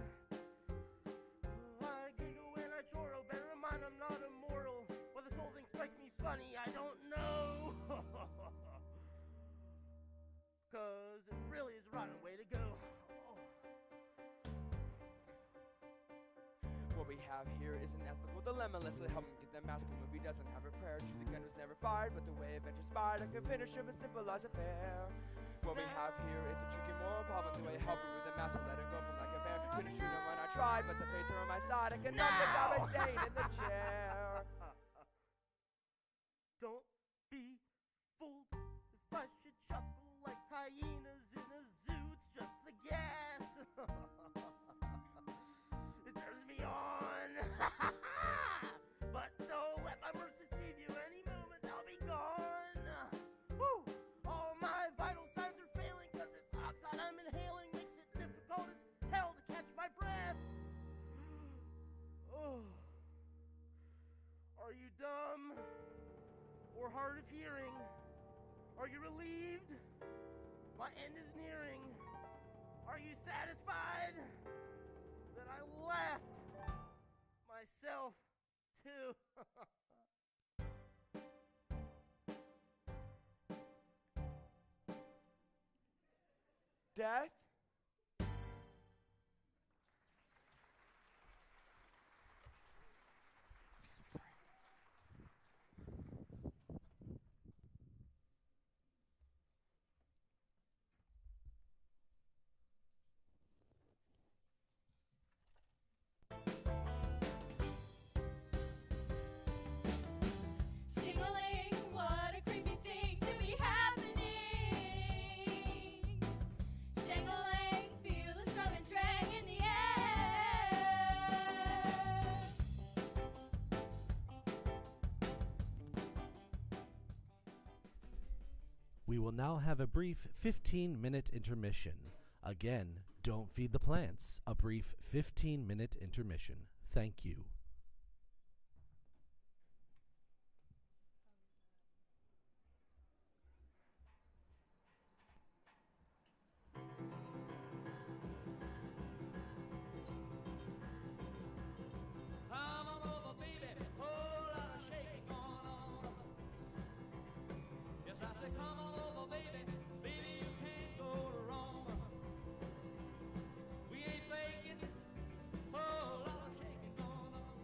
I giggle when I chortle. Bear in mind I'm not immortal. Well, this whole thing strikes me funny. I don't know. Cause it really is a rotten way to go. What we have here is an ethical dilemma. Let's help him get the mask. The movie doesn't have a prayer. True, the gun was never fired, but the way it transpired, I can finish him a simple as affair. What we have here is a tricky moral problem. Do I help him with the mask and let him go from like a bear? Couldn't shoot him when I tried, but the fates are on my side. I cannot get out by staying in the chair. Don't be fooled if I should chuckle like hyenas in a zoo. It's just the gas. It turns me on. But don't let my words deceive you. Any moment I'll be gone. Woo! All my vital signs are failing because it's oxide I'm inhaling. Makes it difficult as hell to catch my breath. Oh. Are you dumb? Or hard of hearing? Are you relieved? My end is nearing. Are you satisfied that I left myself too? Death? Shingling, what a creepy thing to be happening. Shingling, feel the strong and drag in the air. We will now have a brief 15-minute intermission. Again, don't feed the plants. A brief 15-minute intermission. Thank you. Come on over, baby, whole lot of shaking going on. Yes, I say come on over, baby, baby, you can't go wrong. We ain't faking, whole lot of shaking going on.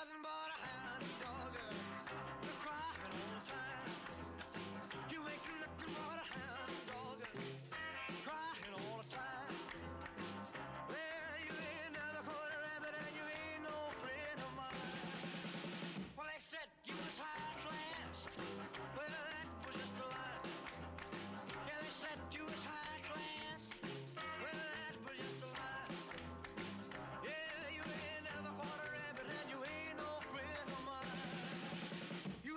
nothing but a hound dog. You're crying all the time. You ain't nothing but a hound dog. Crying all the time. Well, you ain't never caught a rabbit and you ain't no friend of mine. Well, they said you was high class. Well, that was just a lie. Yeah, they said you was high class. Well, that was just a lie. Yeah, you ain't never caught a rabbit and you ain't no friend of mine. You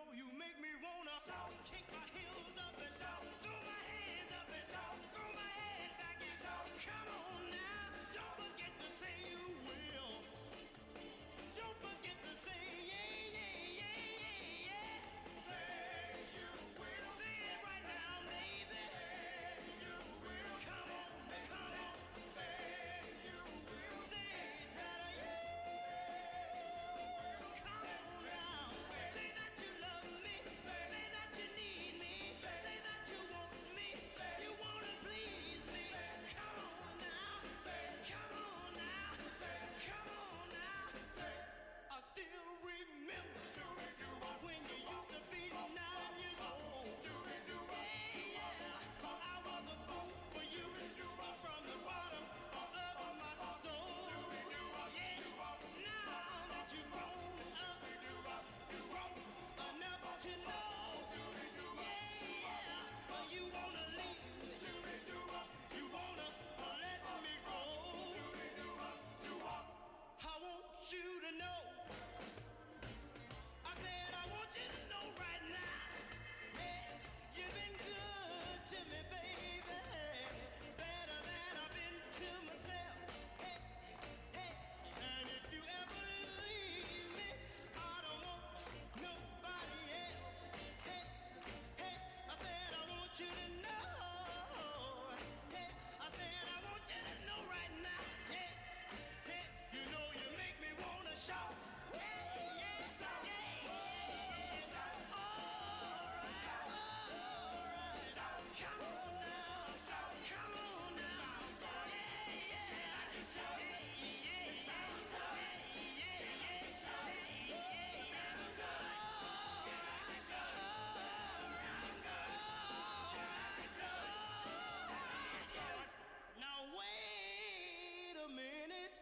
know you make me wanna kick my heels up and throw my hands up and throw my head back and come on now. Don't forget to say you will. Don't forget to say yeah, yeah, yeah, yeah, yeah. Say you will. Say it right now, baby. Say you will. Come on, come on. Say you will. Say that you will. Come on now. Say that you love me. Say that you need me. Say that you want me. You wanna please me. Come on now. Come on now. Come on now. I still remember when you used to be 9 years old. Yeah, yeah. I was a fool for you from the bottom of my soul. Yeah, now that you've grown up, grown enough to know. Yeah, yeah. You wanna leave. You wanna let me go. I want you to know. I said I want you to know right now. Hey, you've been good to me, baby. Better than I've been to myself. Hey, hey. And if you ever leave me, I don't want nobody else. Hey, hey. I said I want you to know. Hey, I said I want you to know right now. Hey, hey. You know you make me wanna shout. Hey, yes, yeah, yeah. All right. Come on now. Come on now. Yeah, yeah. Now wait a minute.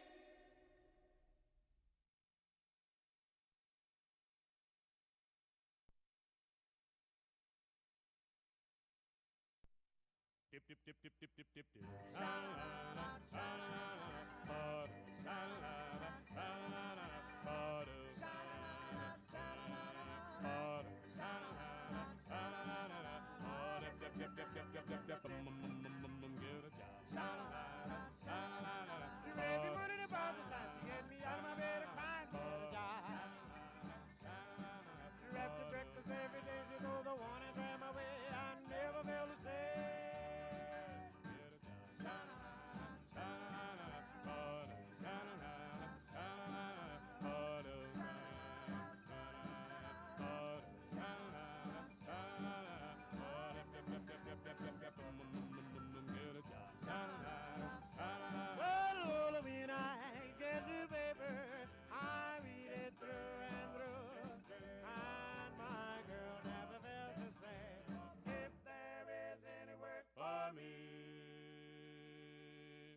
Dip dip dip dip dip dip dip dip. Sha-la-la-la, sha-la-la-la, ba-do, sha-la-la-la, sha-la-la-la, ba-do, sha-la-la-la, sha-la-la-la, ba-do, sha-la-la-la, sha-la-la-la, ba-dip dip dip dip dip dip dip dip, get a job. Sha-la-la-la, sha-la-la-la, You made me put in a box this time to get me out of my bed and crying for a job. You're after breakfast every day, so though the warnings ran my way, I never fail to say. Well, when I get the paper, I read it through and through, and my girl never fails to say, if there is any work for me.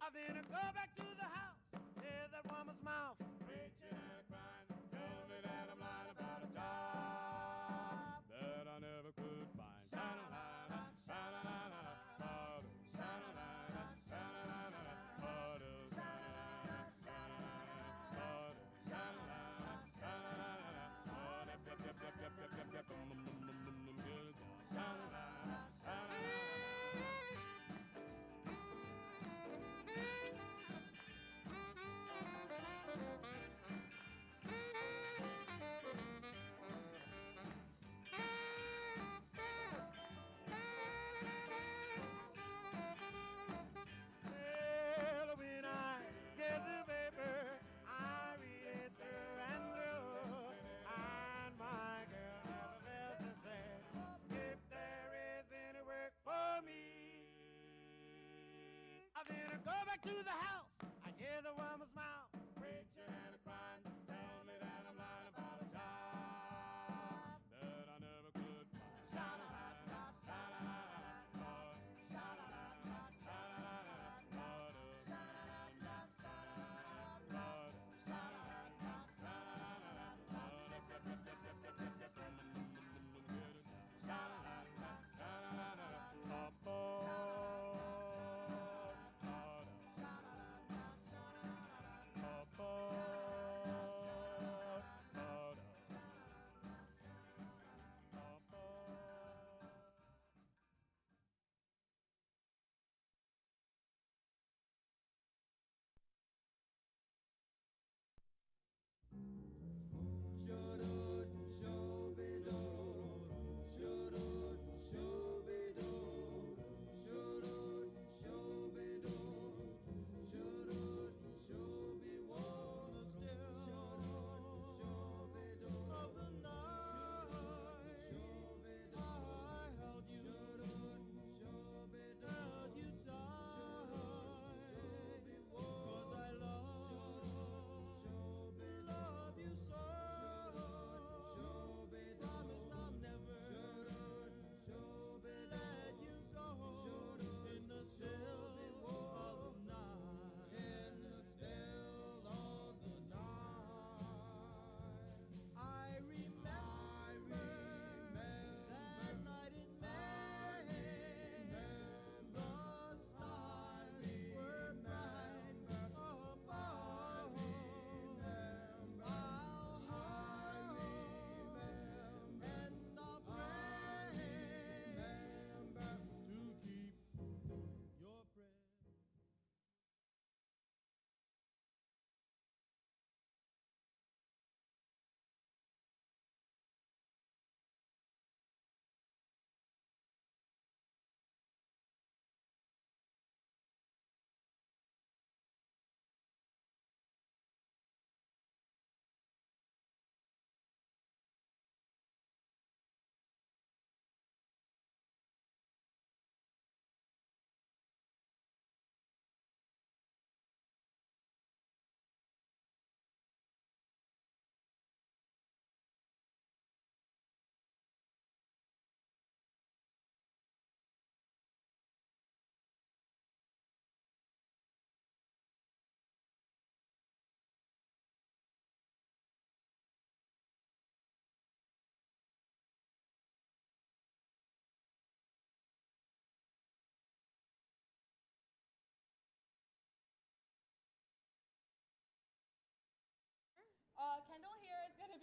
I then go back to the house, hear that woman's mouth, preaching and crying, tell me that I'm lying about a job that I never could find. Sha-la-la-la, sha-la-la-la, ba-do, sha-la-la-la, sha-la-la-la, ba-do, sha-la-la-la, sha-la-la-la, ba-do, sha-la-la-la, sha-la-la-la, ba-dip dip dip dip dip dip dip dip, get a job. Sha-la-la-la, sha-la-la-la. Well, when I get the paper, I read it through and through, and my girl never fails to say, if there is any work for me. I then go back to the house, I hear the woman's mouth, preaching and crying, tell me that I'm lying about a job that I never could find. Sha-la-la-la, sha-la-la-la, ba-do, sha-la-la-la, sha-la-la-la, ba-do, sha-la-la-la, sha-la-la-la, ba-do, sha-la-la-la, sha-la-la-la, ba-dip dip dip dip dip dip dip dip, get a job. Sha-la-la-la, sha-la-la-la, ba-bo, ba-do, sha-la-la-la, sha-la-la-la, ba-do,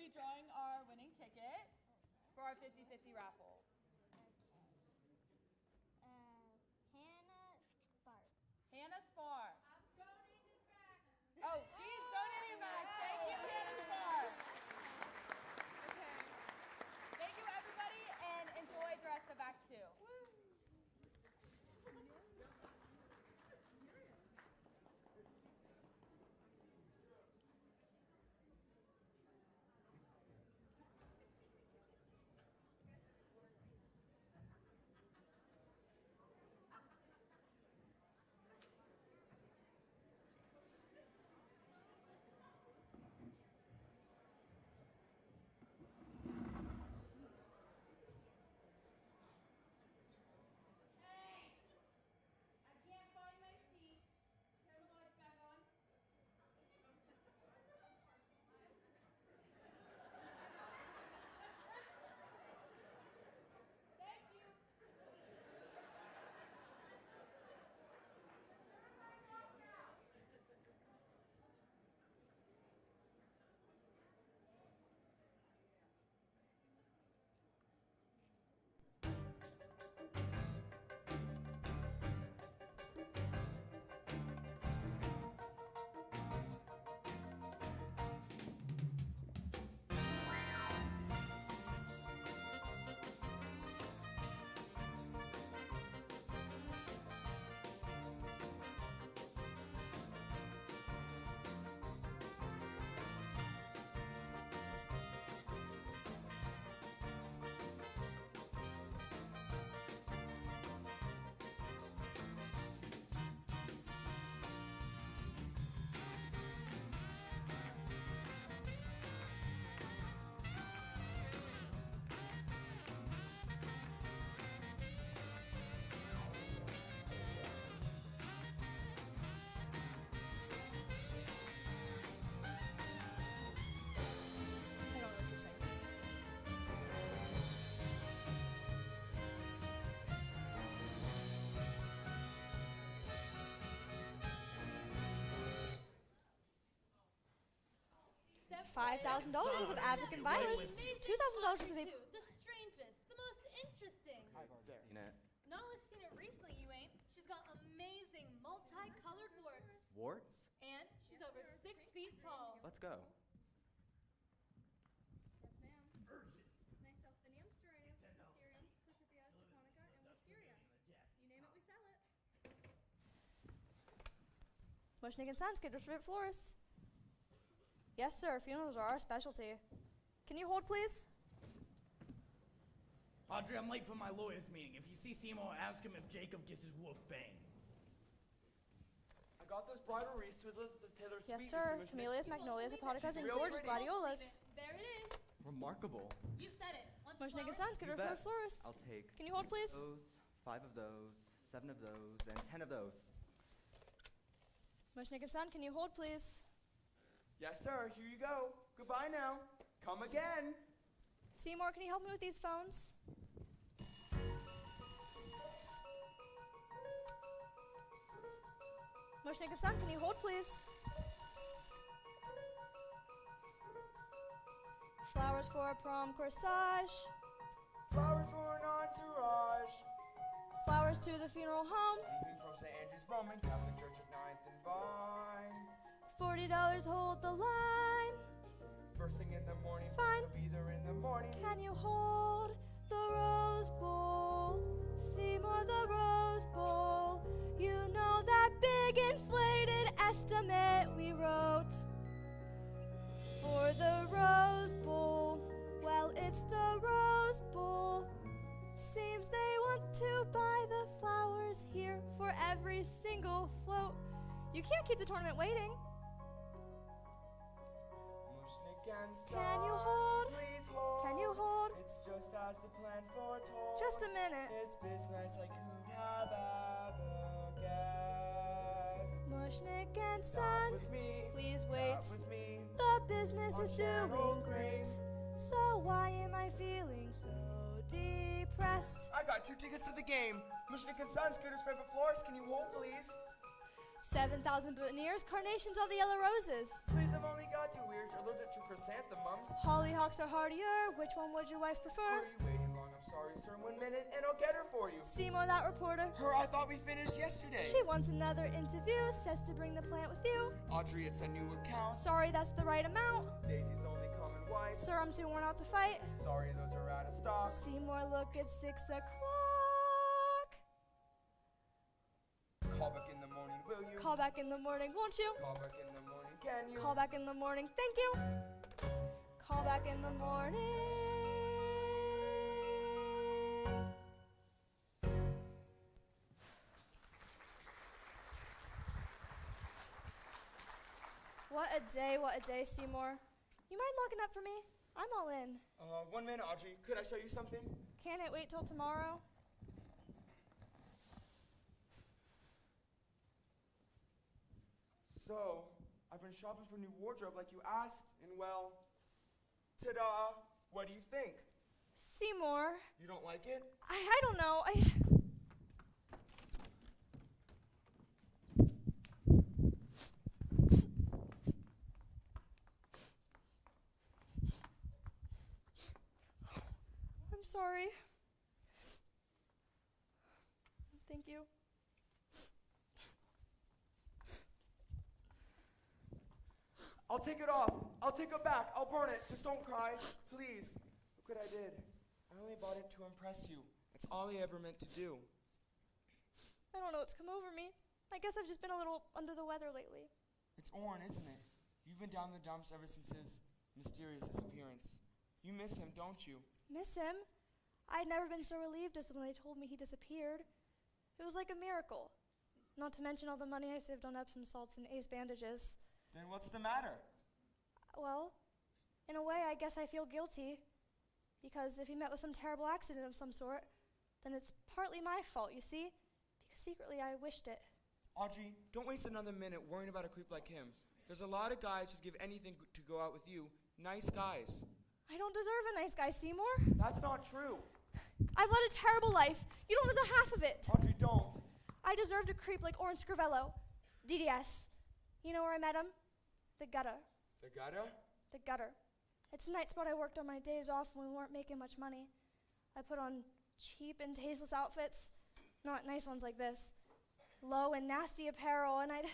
be drawing our winning ticket for our 50-50 raffle. Hannah Spark. Hannah Spar. Oh, she's donating back. Thank you, Hannah Spar. Okay. Thank you, everybody, and enjoy the rest of Act 2. $5,000 worth of African violets, $2,000 worth of paper. The strangest, the most interesting. Seen it. Nala's seen it recently, you ain't. She's got amazing multicolored warts. Warts? And she's over 6 feet tall. Let's go. Yes, ma'am. Nice delphiniums, geraniums, mysteriums, forsythia, japonica, and wisteria. You name it, we sell it. Mushnik and Sons, get favorite florists. Yes, sir. Funerals are our specialty. Can you hold, please? Audrey, I'm late for my lawyer's meeting. If you see Seymour, ask him if Jacob gets his wolf bang. I got those bridal wreaths to Elizabeth Taylor's Yes, suite, sir. Mr. Mushnick. Camellias, magnolias, hepaticas, and real gorgeous pretty. gladiolas. There it is. Remarkable. You said it. Once Mushnik and flowers, Sons, get You favorite bet. florists. I'll take Can you hold, please? those, 5 of those, 7 of those, and 10 of those. Mushnik and Son, can you hold, please? Yes, sir. Here you go. Goodbye now. Come again. Seymour, can you help me with these phones? Mushnik and Son, can you hold, please? Flowers for a prom corsage. Flowers for an entourage. Flowers to the funeral home. Leaving from St. Andrew's Roman Catholic Church at 9th and Vine. $40, hold the line. First thing in the morning. Fine. We'll be there in the morning. Can you hold the Rose Bowl? Seymour, the Rose Bowl. You know that big inflated estimate we wrote for the Rose Bowl. Well, it's the Rose Bowl. Seems they want to buy the flowers here for every single float. You can't keep the tournament waiting. Mushnik and Can you Son, hold? Please hold. Can you hold? It's just as the plan foretold. Just a minute. It's business like who'd have ever guessed. Mushnik and Not Son, with me. please wait. Not with me. The business On is Channel doing Green. great. So why am I feeling so depressed? I got 2 tickets to the game. Mushnik and Son, Scooter's favorite florist. Can you hold, please? 7,000 boutonnieres, carnations, all the yellow roses. Please, I've only got 2 ears, allergic to chrysanthemums. Hollyhocks are hardier. Which one would your wife Are prefer? you waiting long? I'm sorry, sir. 1 minute, and I'll get her for you. Seymour, that reporter. Her, I thought we finished yesterday. She wants another interview, says to bring the plant with you. Audrey, it's a new account. Sorry, that's the right amount. Daisy's only common wife. Sir, I'm too worn out to fight. Sorry, those are out of stock. Seymour, look, it's 6 o'clock. Call back in the morning, will you? Call back in the morning, won't you? Call back in the morning, can you? Call back in the morning, thank you. Call back in the morning. What a day, Seymour. You mind locking up for me? I'm all in. 1 minute, Audrey. Could I show you something? Can't it wait till tomorrow? So, I've been shopping for new wardrobe like you asked, and well, ta-da! What do you think? Seymour, You don't like it? I don't know. I'm sorry. Thank you. I'll take it off. I'll take it back. I'll burn it. Just don't cry. Please. Look what I did. I only bought it to impress you. That's all I ever meant to do. I don't know what's come over me. I guess I've just been a little under the weather lately. It's Orrin, isn't it? You've been down the dumps ever since his mysterious disappearance. You miss him, don't you? Miss him? I'd never been so relieved as when they told me he disappeared. It was like a miracle. Not to mention all the money I saved on Epsom salts and Ace bandages. Then what's the matter? Well, in a way, I guess I feel guilty. Because if he met with some terrible accident of some sort, then it's partly my fault, you see? Because secretly I wished it. Audrey, don't waste another minute worrying about a creep like him. There's a lot of guys who'd give anything to go out with you. Nice guys. I don't deserve a nice guy, Seymour. That's not true. I've led a terrible life. You don't know the half of it. Audrey, don't. I deserved a creep like Orrin Scrivello. DDS. You know where I met him? The gutter. The gutter? The gutter. It's a night spot I worked on my days off when we weren't making much money. I put on cheap and tasteless outfits, not nice ones like this. Low and nasty apparel, and I'd...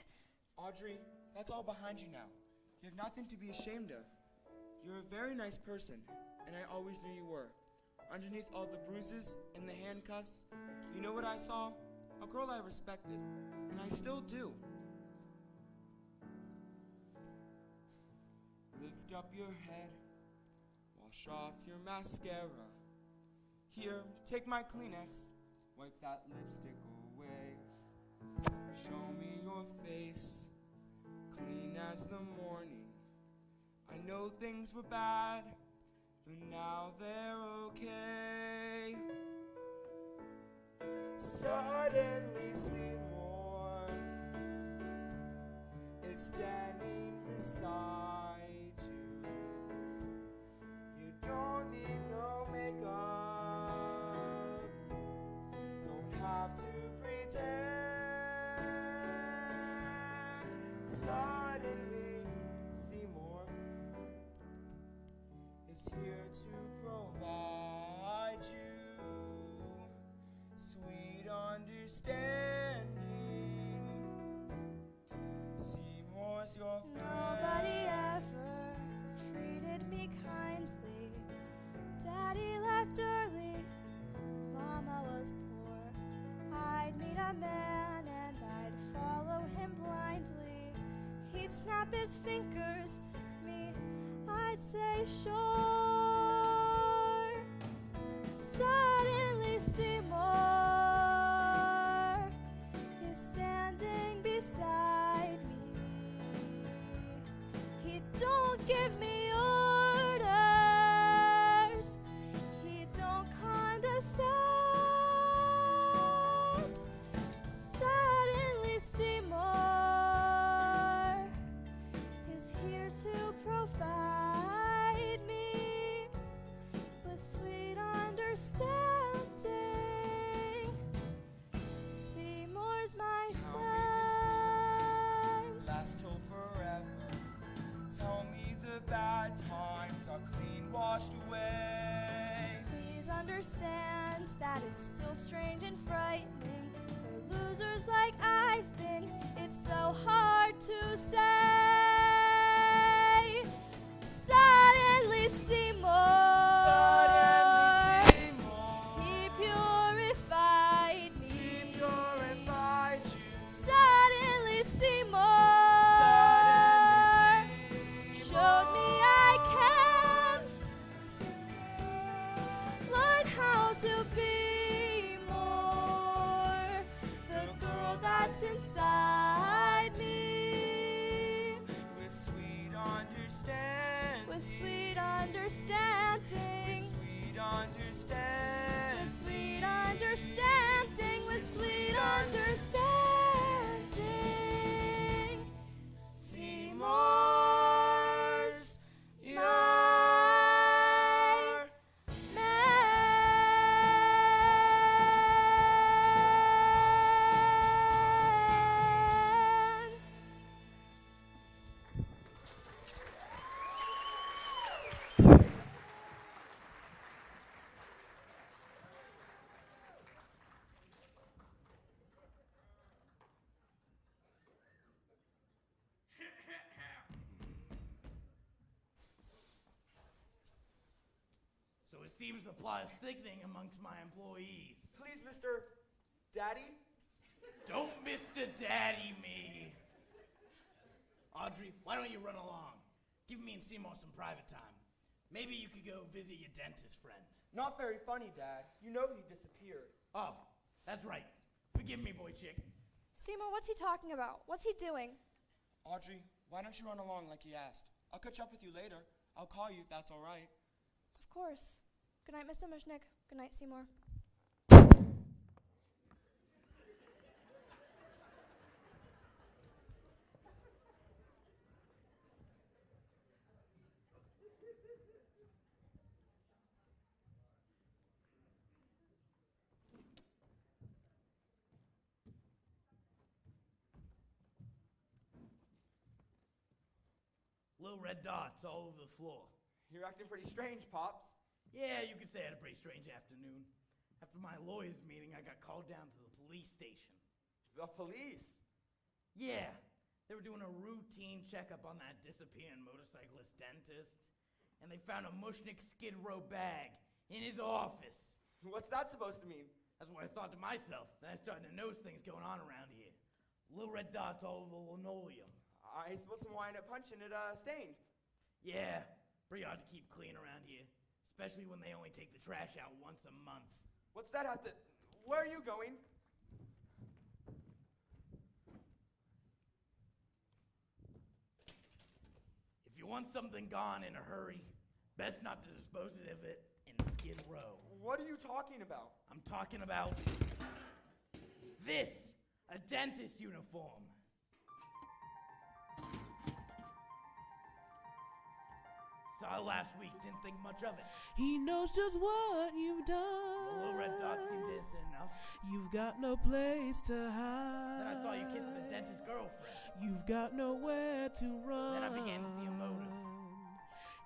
Audrey, that's all behind you now. You have nothing to be ashamed of. You're a very nice person, and I always knew you were. Underneath all the bruises and the handcuffs, you know what I saw? A girl I respected, and I still do. Lift up your head, wash off your mascara. Here, take my Kleenex, wipe that lipstick away. Show me your face, clean as the morning. I know things were bad, but now they're okay. Suddenly Seymour is standing beside you. You don't need no makeup, don't have to pretend. Suddenly Seymour is here to provide you sweet understanding. Seymour's your friend. Nobody ever treated me kindly. Daddy left early, Mama was poor. I'd meet a man and I'd follow him blindly. He'd snap his fingers, me, I'd say sure. Suddenly Seymour is standing beside me. He don't give me orders, he don't condescend. Suddenly Seymour is here to provide me understand that it's still strange and frightening for losers like I've been. It's so hard to say. Suddenly Seymour, he purified me. Suddenly Seymour showed me I can learn how to be more the girl that's inside me. With sweet understanding. With sweet understanding. Sweet understanding. With sweet understanding. With sweet understanding. Seymour's my man. So it seems the plot is thickening amongst my employees. Please, Mr. Daddy? Don't Mr. Daddy me. Audrey, why don't you run along? Give me and Seymour some private time. Maybe you could go visit your dentist friend. Not very funny, Dad. You know he disappeared. Oh, that's right. Forgive me, boy chick. Seymour, what's he talking about? What's he doing? Audrey, why don't you run along like he asked? I'll catch up with you later. I'll call you if that's all right. Of course. Good night, Mr. Mushnick. Good night, Seymour. Little red dots all over the floor. You're acting pretty strange, Pops. Yeah, you could say I had a pretty strange afternoon. After my lawyers' meeting, I got called down to the police station. The police? Yeah, they were doing a routine checkup on that disappearing motorcyclist dentist, and they found a Mushnick Skid Row bag in his office. What's that supposed to mean? That's what I thought to myself. Then I started to notice things going on around here. Little red dots all over the linoleum. I suppose someone wind up punching it stained. Yeah, pretty hard to keep clean around here, especially when they only take the trash out once a month. What's that have to... Where are you going? If you want something gone in a hurry, best not to dispose of it in Skid Row. What are you talking about? I'm talking about this, a dentist uniform. Saw it last week, didn't think much of it. He knows just what you've The done. little red dot seemed innocent enough. You've got no place to hide. Then I saw you kissing the dentist's girlfriend. You've got nowhere to run. Then I began to see a motive.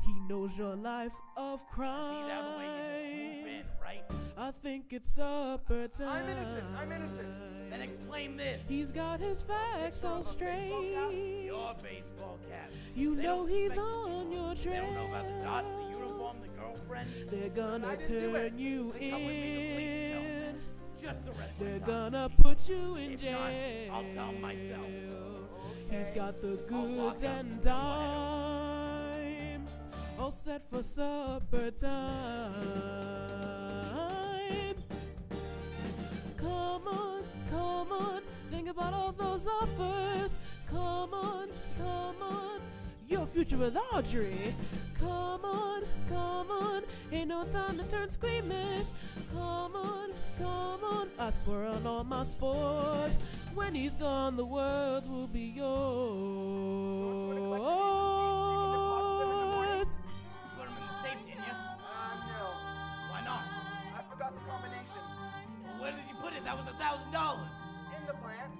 He knows your life of crime. See that the way you just swoop in, right? I think it's supper time. I'm innocent. I'm innocent. Then explain this. He's got his facts all straight. Your baseball cap. You They know don't he's suspect on you. your They trail. don't know about the dots, the uniform, the girlfriend. They're gonna I didn't do turn it. you Then come with me to the police and tell them in. that. Just arrest my They're dots. gonna put you in If jail. not, I'll tell myself. He's got the I'll lock goods up. and Go ahead. dime, all set for supper time. Come on, think about all those offers. Come on, your future with Audrey. Come on, ain't no time to turn squeamish. Come on, I swear on all my spores. When he's gone, the world will be yours. You put him in the safe, didn't you? No. Why not? I forgot the combination. Well, where did you put it? That was $1,000. In the plant.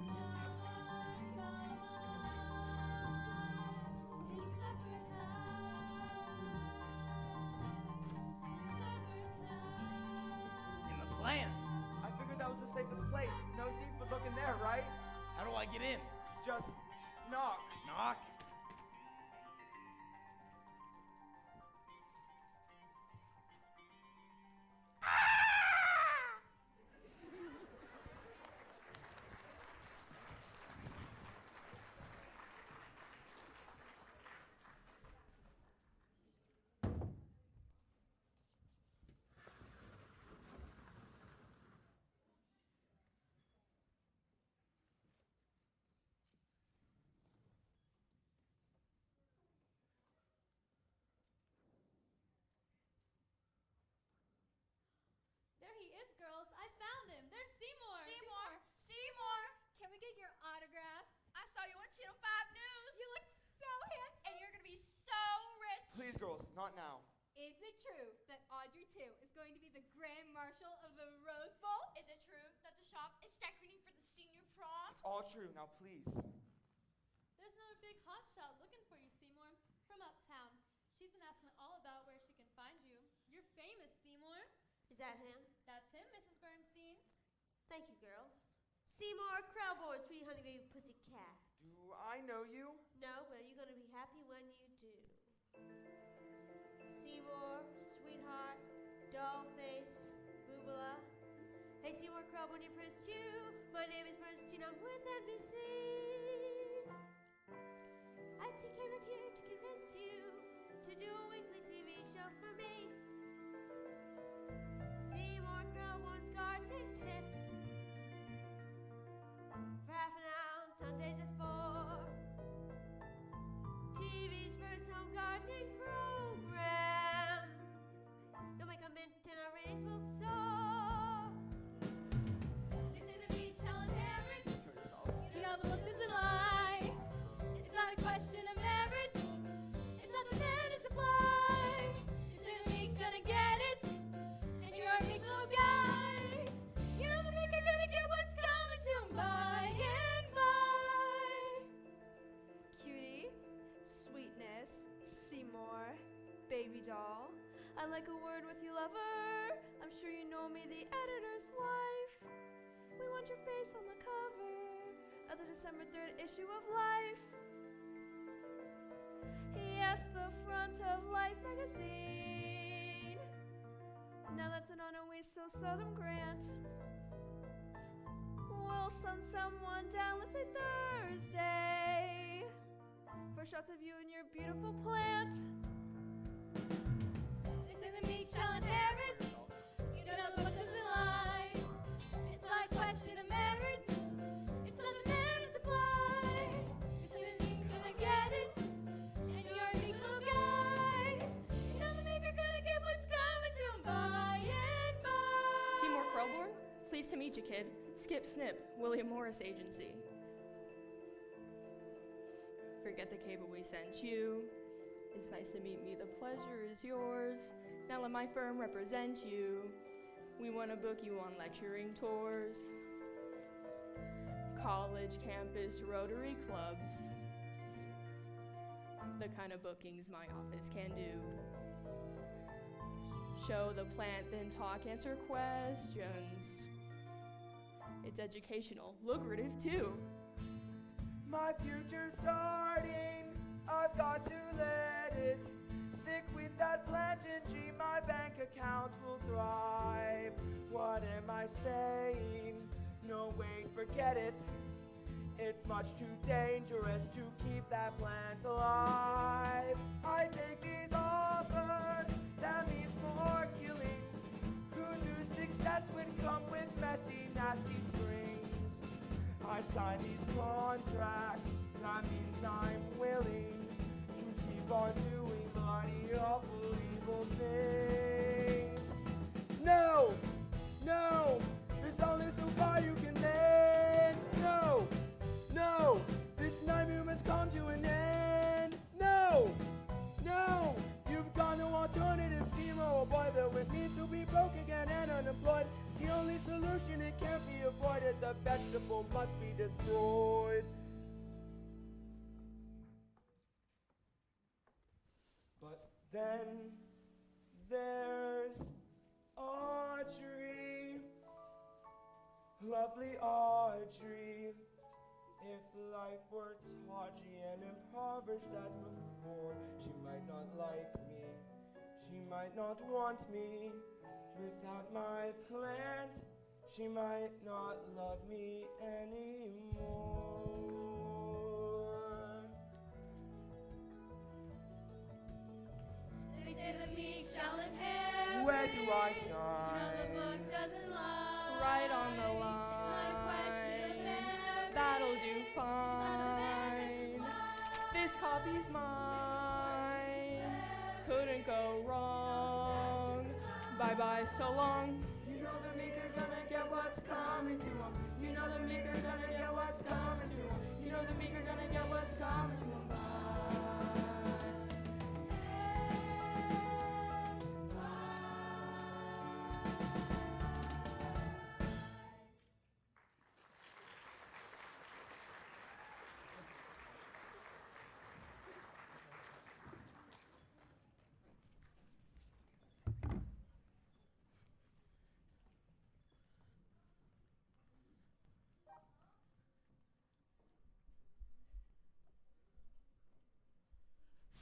place. No thief would look in there, right? How do I get in? Just knock. Knock? There he is, girls. I found him. There's Seymour. Seymour! Can we get your autograph? I saw you on Channel 5 News. You look so handsome. And you're gonna be so rich. Please, girls, not now. Is it true that Audrey 2 is going to be the Grand Marshal of the Rose Bowl? Is it true that the shop is decorating for the senior prom? It's all true. Now, please. There's another big hotshot looking for you, Seymour, from uptown. She's been asking all about where she can find you. You're famous, Seymour. Is that him? That's him, Mrs. Bernstein. Thank you, girls. Seymour Krelborn, sweet honey baby pussycat. Do I know you? No, but are you going to be happy when you do? Seymour, sweetheart, doll face, boobala. Hey, Seymour Krelborn, your Prince 2. My name is Bernstein, I'm with NBC. I came in here to convince you to do a weekly TV show for me. Seymour Krelborn's gardening tips. For half an hour on Sundays at 4. TV's first home gardening program. You'll make a mint and our ratings will soar. This is a beach on Everett. You know the look doesn't lie. It's not a question of merit. It's not the man, it's supply. You say the meek's gonna get it, and you're a meek little guy. You know the meek are gonna get what's coming to 'em by and by. Cutie, sweetness, Seymour, baby doll. I like a word with you, lover. I'm sure you know me, the editor's wife. We want your face on the cover of the December 3rd issue of Life. Yes, the front of Life magazine. Now that's an honor we so seldom grant. We'll send someone down, let's say Thursday, for shots of you and your beautiful plant. This is a beach on Everett. You know the look doesn't lie. It's not a question of merit. It's not the man, it's supply. You say the meek's gonna get it, and you're a meek little guy. You know the meek are gonna get what's coming to 'em by and by. Seymour Krelborn? Pleased to meet you, kid. Skip Snip, William Morris Agency. Forget the cable we sent you. It's nice to meet me. The pleasure is yours. Now let my firm represent you. We want to book you on lecturing tours, college, campus, Rotary clubs. The kind of bookings my office can do. Show the plant, then talk, answer questions. It's educational, lucrative too. My future's starting. I've got to let it stick with that plant and G. My bank account will thrive. What am I saying? No, wait, forget it. It's much too dangerous to keep that plant alive. I think he's offered. That means more killing. Who knew success would come with messy, nasty strings? I signed these contracts. That means I'm willing to keep on doing bloody, awful, evil things. No! No! There's only so far you can bend. No! No! This nightmare must come to an end. No! No! You've got no alternative, Seymour. Boy, that would need to be broke again and unemployed. It's the only solution, it can't be avoided. The vegetable must be destroyed. But then there's Audrey. Lovely Audrey, if life were tawdry and impoverished as before, she might not like me, she might not want me. Without my plant, she might not love me anymore. They say the meek shall inherit. Where do I You know sign? the book doesn't lie. Right on the It's not a question of line. merit. That'll do It's not a matter fine. of supply. This copy's mine. Couldn't go wrong. Bye bye, so long. You know the meek are gonna get what's coming to them. You know the meek are gonna get what's coming to them. You know the meek are gonna get what's coming to them.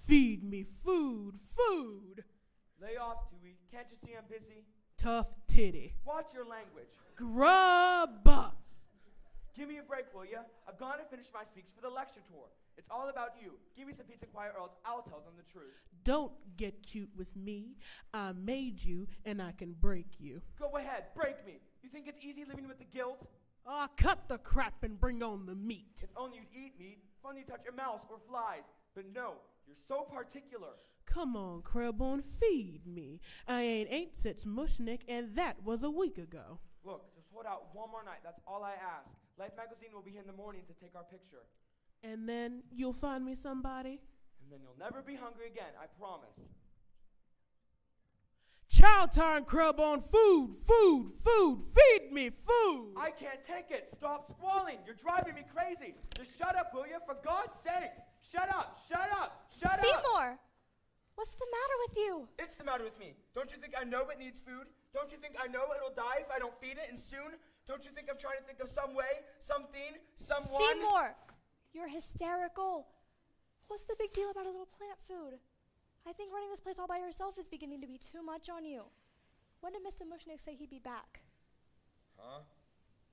Feed me food, food. Lay off, Dewey. Can't you see I'm busy? Tough titty. Watch your language. Grub. Give me a break, will ya? I've gone to finish my speech for the lecture tour. It's all about you. Give me some peace and quiet or else I'll tell them the truth. Don't get cute with me. I made you and I can break you. Go ahead, break me. You think it's easy living with the guilt? Cut the crap and bring on the meat. If only you'd eat meat, if only you'd touch a mouse or flies. But no, you're so particular. Come on, Krellborn, feed me. I ain't since Mushnick, and that was a week ago. Look, just hold out one more night. That's all I ask. Life magazine will be here in the morning to take our picture. And then you'll find me somebody? And then you'll never be hungry again, I promise. Child time, Krellborn, food, food, food, feed me food. I can't take it. Stop squalling. You're driving me crazy. Just shut up, will you? For God's sakes. Shut up, shut up, shut up. Seymour! What's the matter with you? It's the matter with me. Don't you think I know it needs food? Don't you think I know it'll die if I don't feed it and soon? Don't you think I'm trying to think of some way, something, someone? Seymour! You're hysterical. What's the big deal about a little plant food? I think running this place all by yourself is beginning to be too much on you. When did Mr. Mushnick say he'd be back? Huh?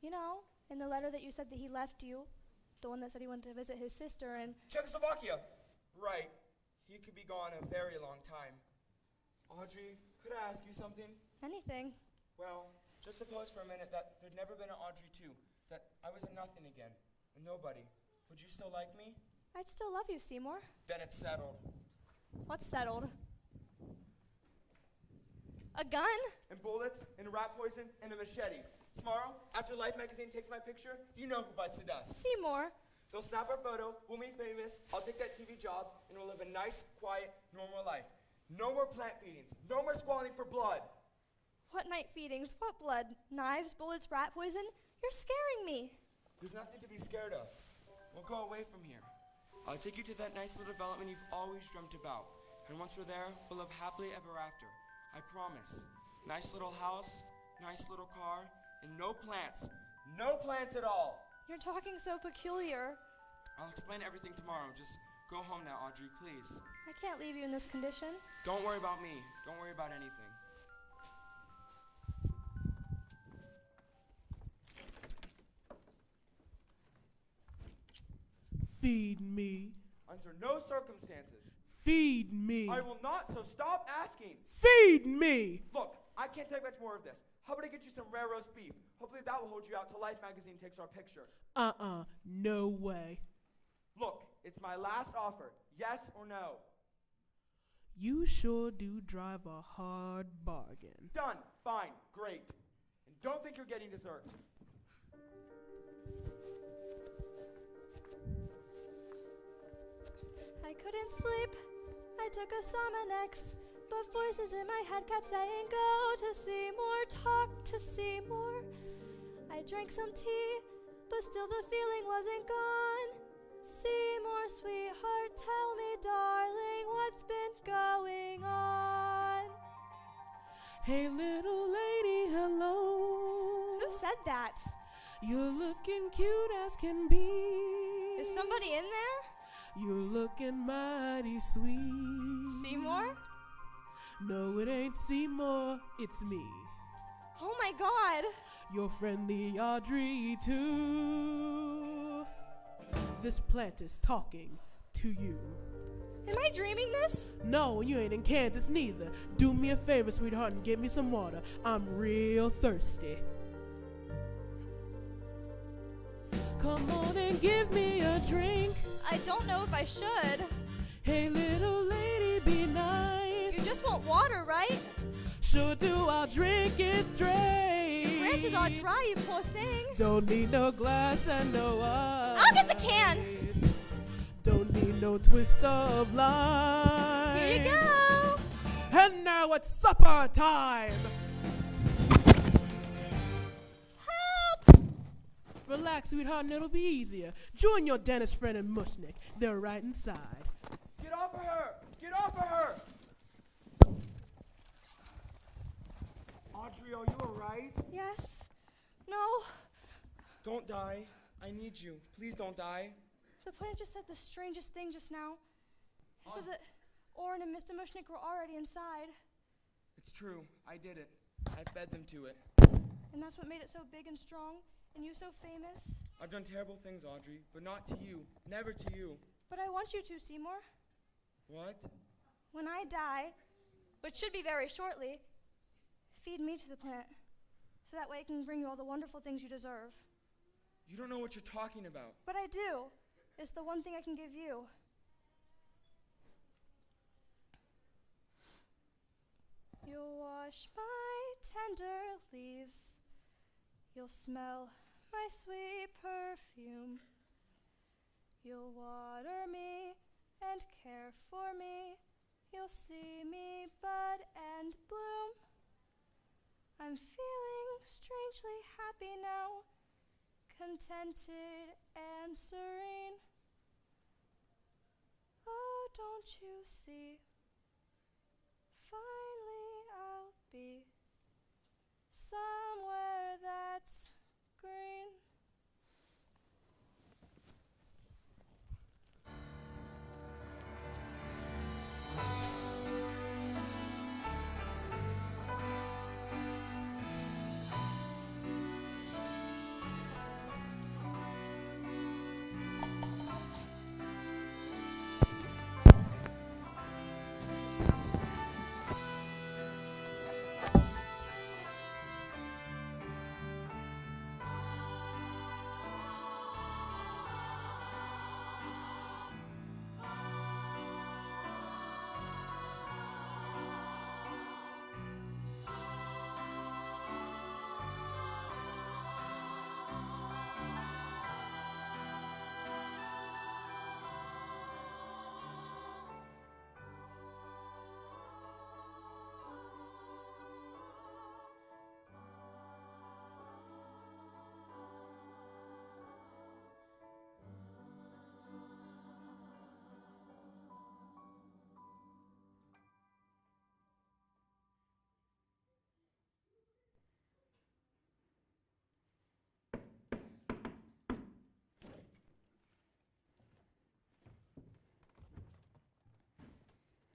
You know, in the letter that you said that he left you, the one that said he wanted to visit his sister and... Czechoslovakia. Right. He could be gone a very long time. Audrey, could I ask you something? Anything. Well, just suppose for a minute that there'd never been an Audrey 2, that I was a nothing again, a nobody. Would you still like me? I'd still love you, Seymour. Then it's settled. What's settled? A gun? And bullets, and rat poison, and a machete. Tomorrow, after Life magazine takes my picture, you know who bites the dust. Seymour. They'll snap our photo, we'll be famous, I'll take that TV job, and we'll live a nice, quiet, normal life. No more plant feedings, no more squalling for blood. What night feedings? What blood? Knives, bullets, rat poison? You're scaring me. There's nothing to be scared of. We'll go away from here. I'll take you to that nice little development you've always dreamt about. And once we're there, we'll live happily ever after. I promise. Nice little house, nice little car, and no plants. No plants at all. You're talking so peculiar. I'll explain everything tomorrow. Just go home now, Audrey, please. I can't leave you in this condition. Don't worry about me. Don't worry about anything. Feed me. Under no circumstances. Feed me. I will not, so stop asking. Feed me. Look, I can't take much more of this. How about I get you some rare roast beef? Hopefully that will hold you out till Life magazine takes our picture. No way. Look, it's my last offer. Yes or no? You sure do drive a hard bargain. Done. Fine. Great. And don't think you're getting dessert. I couldn't sleep. I took a Somanex, but voices in my head kept saying, go to Seymour, talk to Seymour. I drank some tea, but still the feeling wasn't gone. Seymour, sweetheart, tell me, darling, what's been going on? Hey, little lady, hello. Who said that? You're looking cute as can be. Is somebody in there? You're looking mighty sweet. Seymour? No, it ain't Seymour, it's me. Oh my god. Your friendly Audrey too. This plant is talking to you. Am I dreaming this? No, you ain't in Kansas neither. Do me a favor, sweetheart, and get me some water. I'm real thirsty. Come on and give me a drink. I don't know if I should. Hey, little lady, be nice. You just want water, right? Sure do, I'll drink it straight. Your branches are dry, you poor thing. Don't need no glass and no ice. I'll get the can. Don't need no twist of lime. Here you go. And now it's supper time. Help! Relax, sweetheart, and it'll be easier. Join your dentist friend and Mushnik. They're right inside. Get off of her! Get off of her! Audrey, are you alright? Yes. No. Don't die. I need you. Please don't die. The plant just said the strangest thing just now. It said that Oren and Mr. Mushnik were already inside. It's true. I did it. I fed them to it. And that's what made it so big and strong, and you so famous. I've done terrible things, Audrey, but not to you. Never to you. But I want you to, Seymour. What? When I die, which should be very shortly, feed me to the plant, so that way it can bring you all the wonderful things you deserve. You don't know what you're talking about. But I do. It's the one thing I can give you. You'll wash my tender leaves. You'll smell my sweet perfume. You'll water me and care for me. You'll see me bud and bloom. I'm feeling strangely happy now, contented and serene. Oh, don't you see? Finally I'll be somewhere that's green.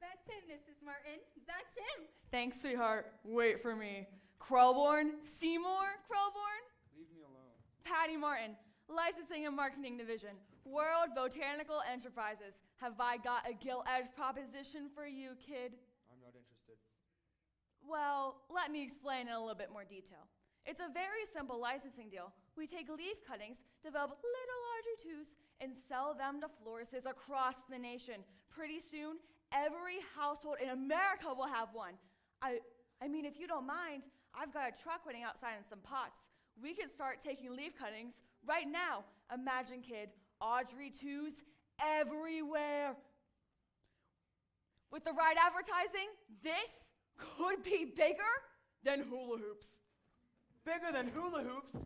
That's him, Mrs. Martin. That's him. Thanks, sweetheart. Wait for me. Krellborn? Seymour Krellborn? Leave me alone. Patty Martin, Licensing and Marketing Division, World Botanical Enterprises. Have I got a gilt-edged proposition for you, kid? I'm not interested. Well, let me explain in a little bit more detail. It's a very simple licensing deal. We take leaf cuttings, develop little Audrey 2s, and sell them to florists across the nation. Pretty soon, every household in America will have one. I mean, if you don't mind, I've got a truck waiting outside in some pots. We could start taking leaf cuttings right now. Imagine, kid, Audrey 2s everywhere. With the right advertising, this could be bigger than hula hoops. Bigger than hula hoops?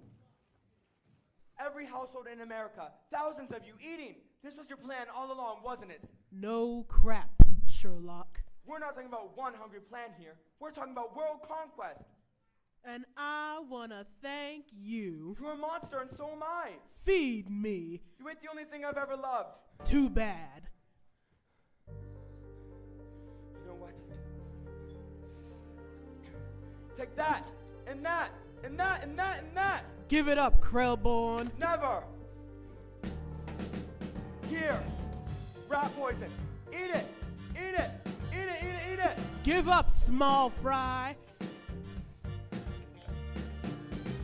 Every household in America, thousands of you eating. This was your plan all along, wasn't it? No crap, Sherlock. We're not talking about one hungry plant here. We're talking about world conquest. And I wanna thank you. You're a monster and so am I. Feed me. You ain't the only thing I've ever loved. Too bad. You know what? Take that, and that, and that, and that, and that. Give it up, Krellborn. Never. Here. Rat poison. Eat it. Eat it. Eat it, eat it, eat it. Give up, small fry.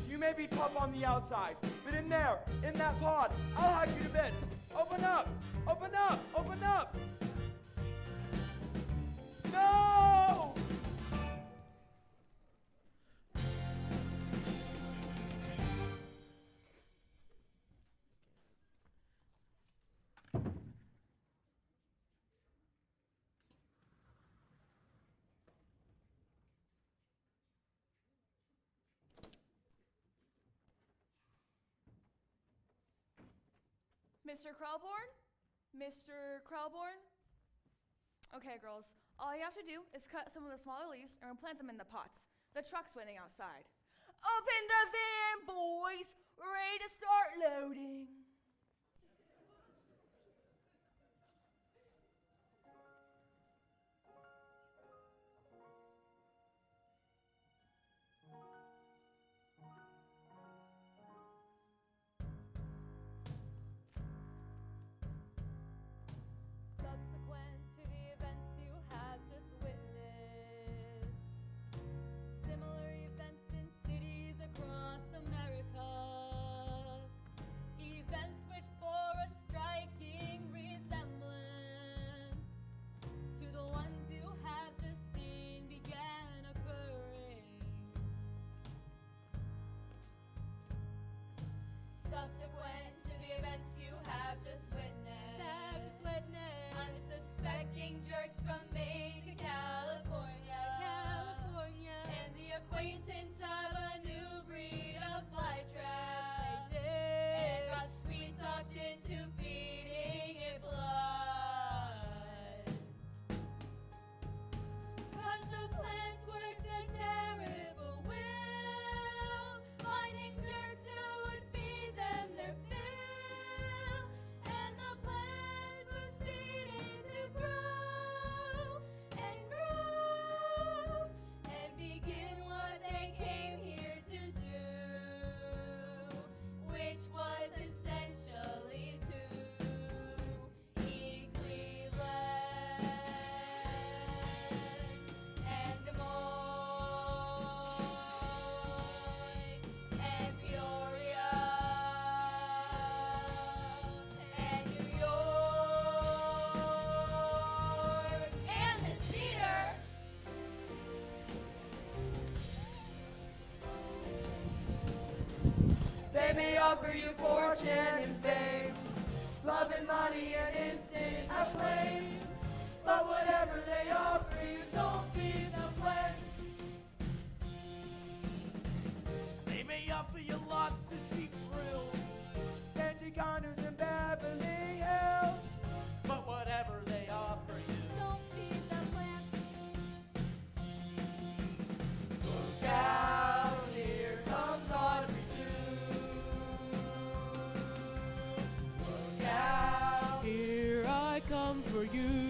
You may be tough on the outside, but in there, in that pod, I'll hack you to bits. Open up. Open up. Open up. No! Mr. Krellborn? Mr. Krellborn? Okay, girls. All you have to do is cut some of the smaller leaves and plant them in the pots. The truck's waiting outside. Open the van, boys! We're ready to start loading. Subsequent to the events you have just witnessed, similar events in cities across America, events which bore a striking resemblance to the ones you have just seen began occurring. Subsequent to the events you have just witnessed, unsuspecting jerks from Maine to California, and the acquaintance of a new breed of flytrap, and got sweet-talked into feeding it blood. 'Cause the plants worked a terrible will, finding jerks who would feed them their fill, and the plants proceeded to grow and begin what they came here to do, which was essentially to eat Cleveland and Des Moines and Peoria and New York and the Cedar. They may offer you fortune and fame, love and money and instant acclaim. But whatever they offer you, don't feed the plants. They may offer you lots of cheap thrills, Fancy condos in Beverly Hills. But whatever they offer you, Don't feed the plants. Look out, here comes Audrey 2. Look out. Here I come for you.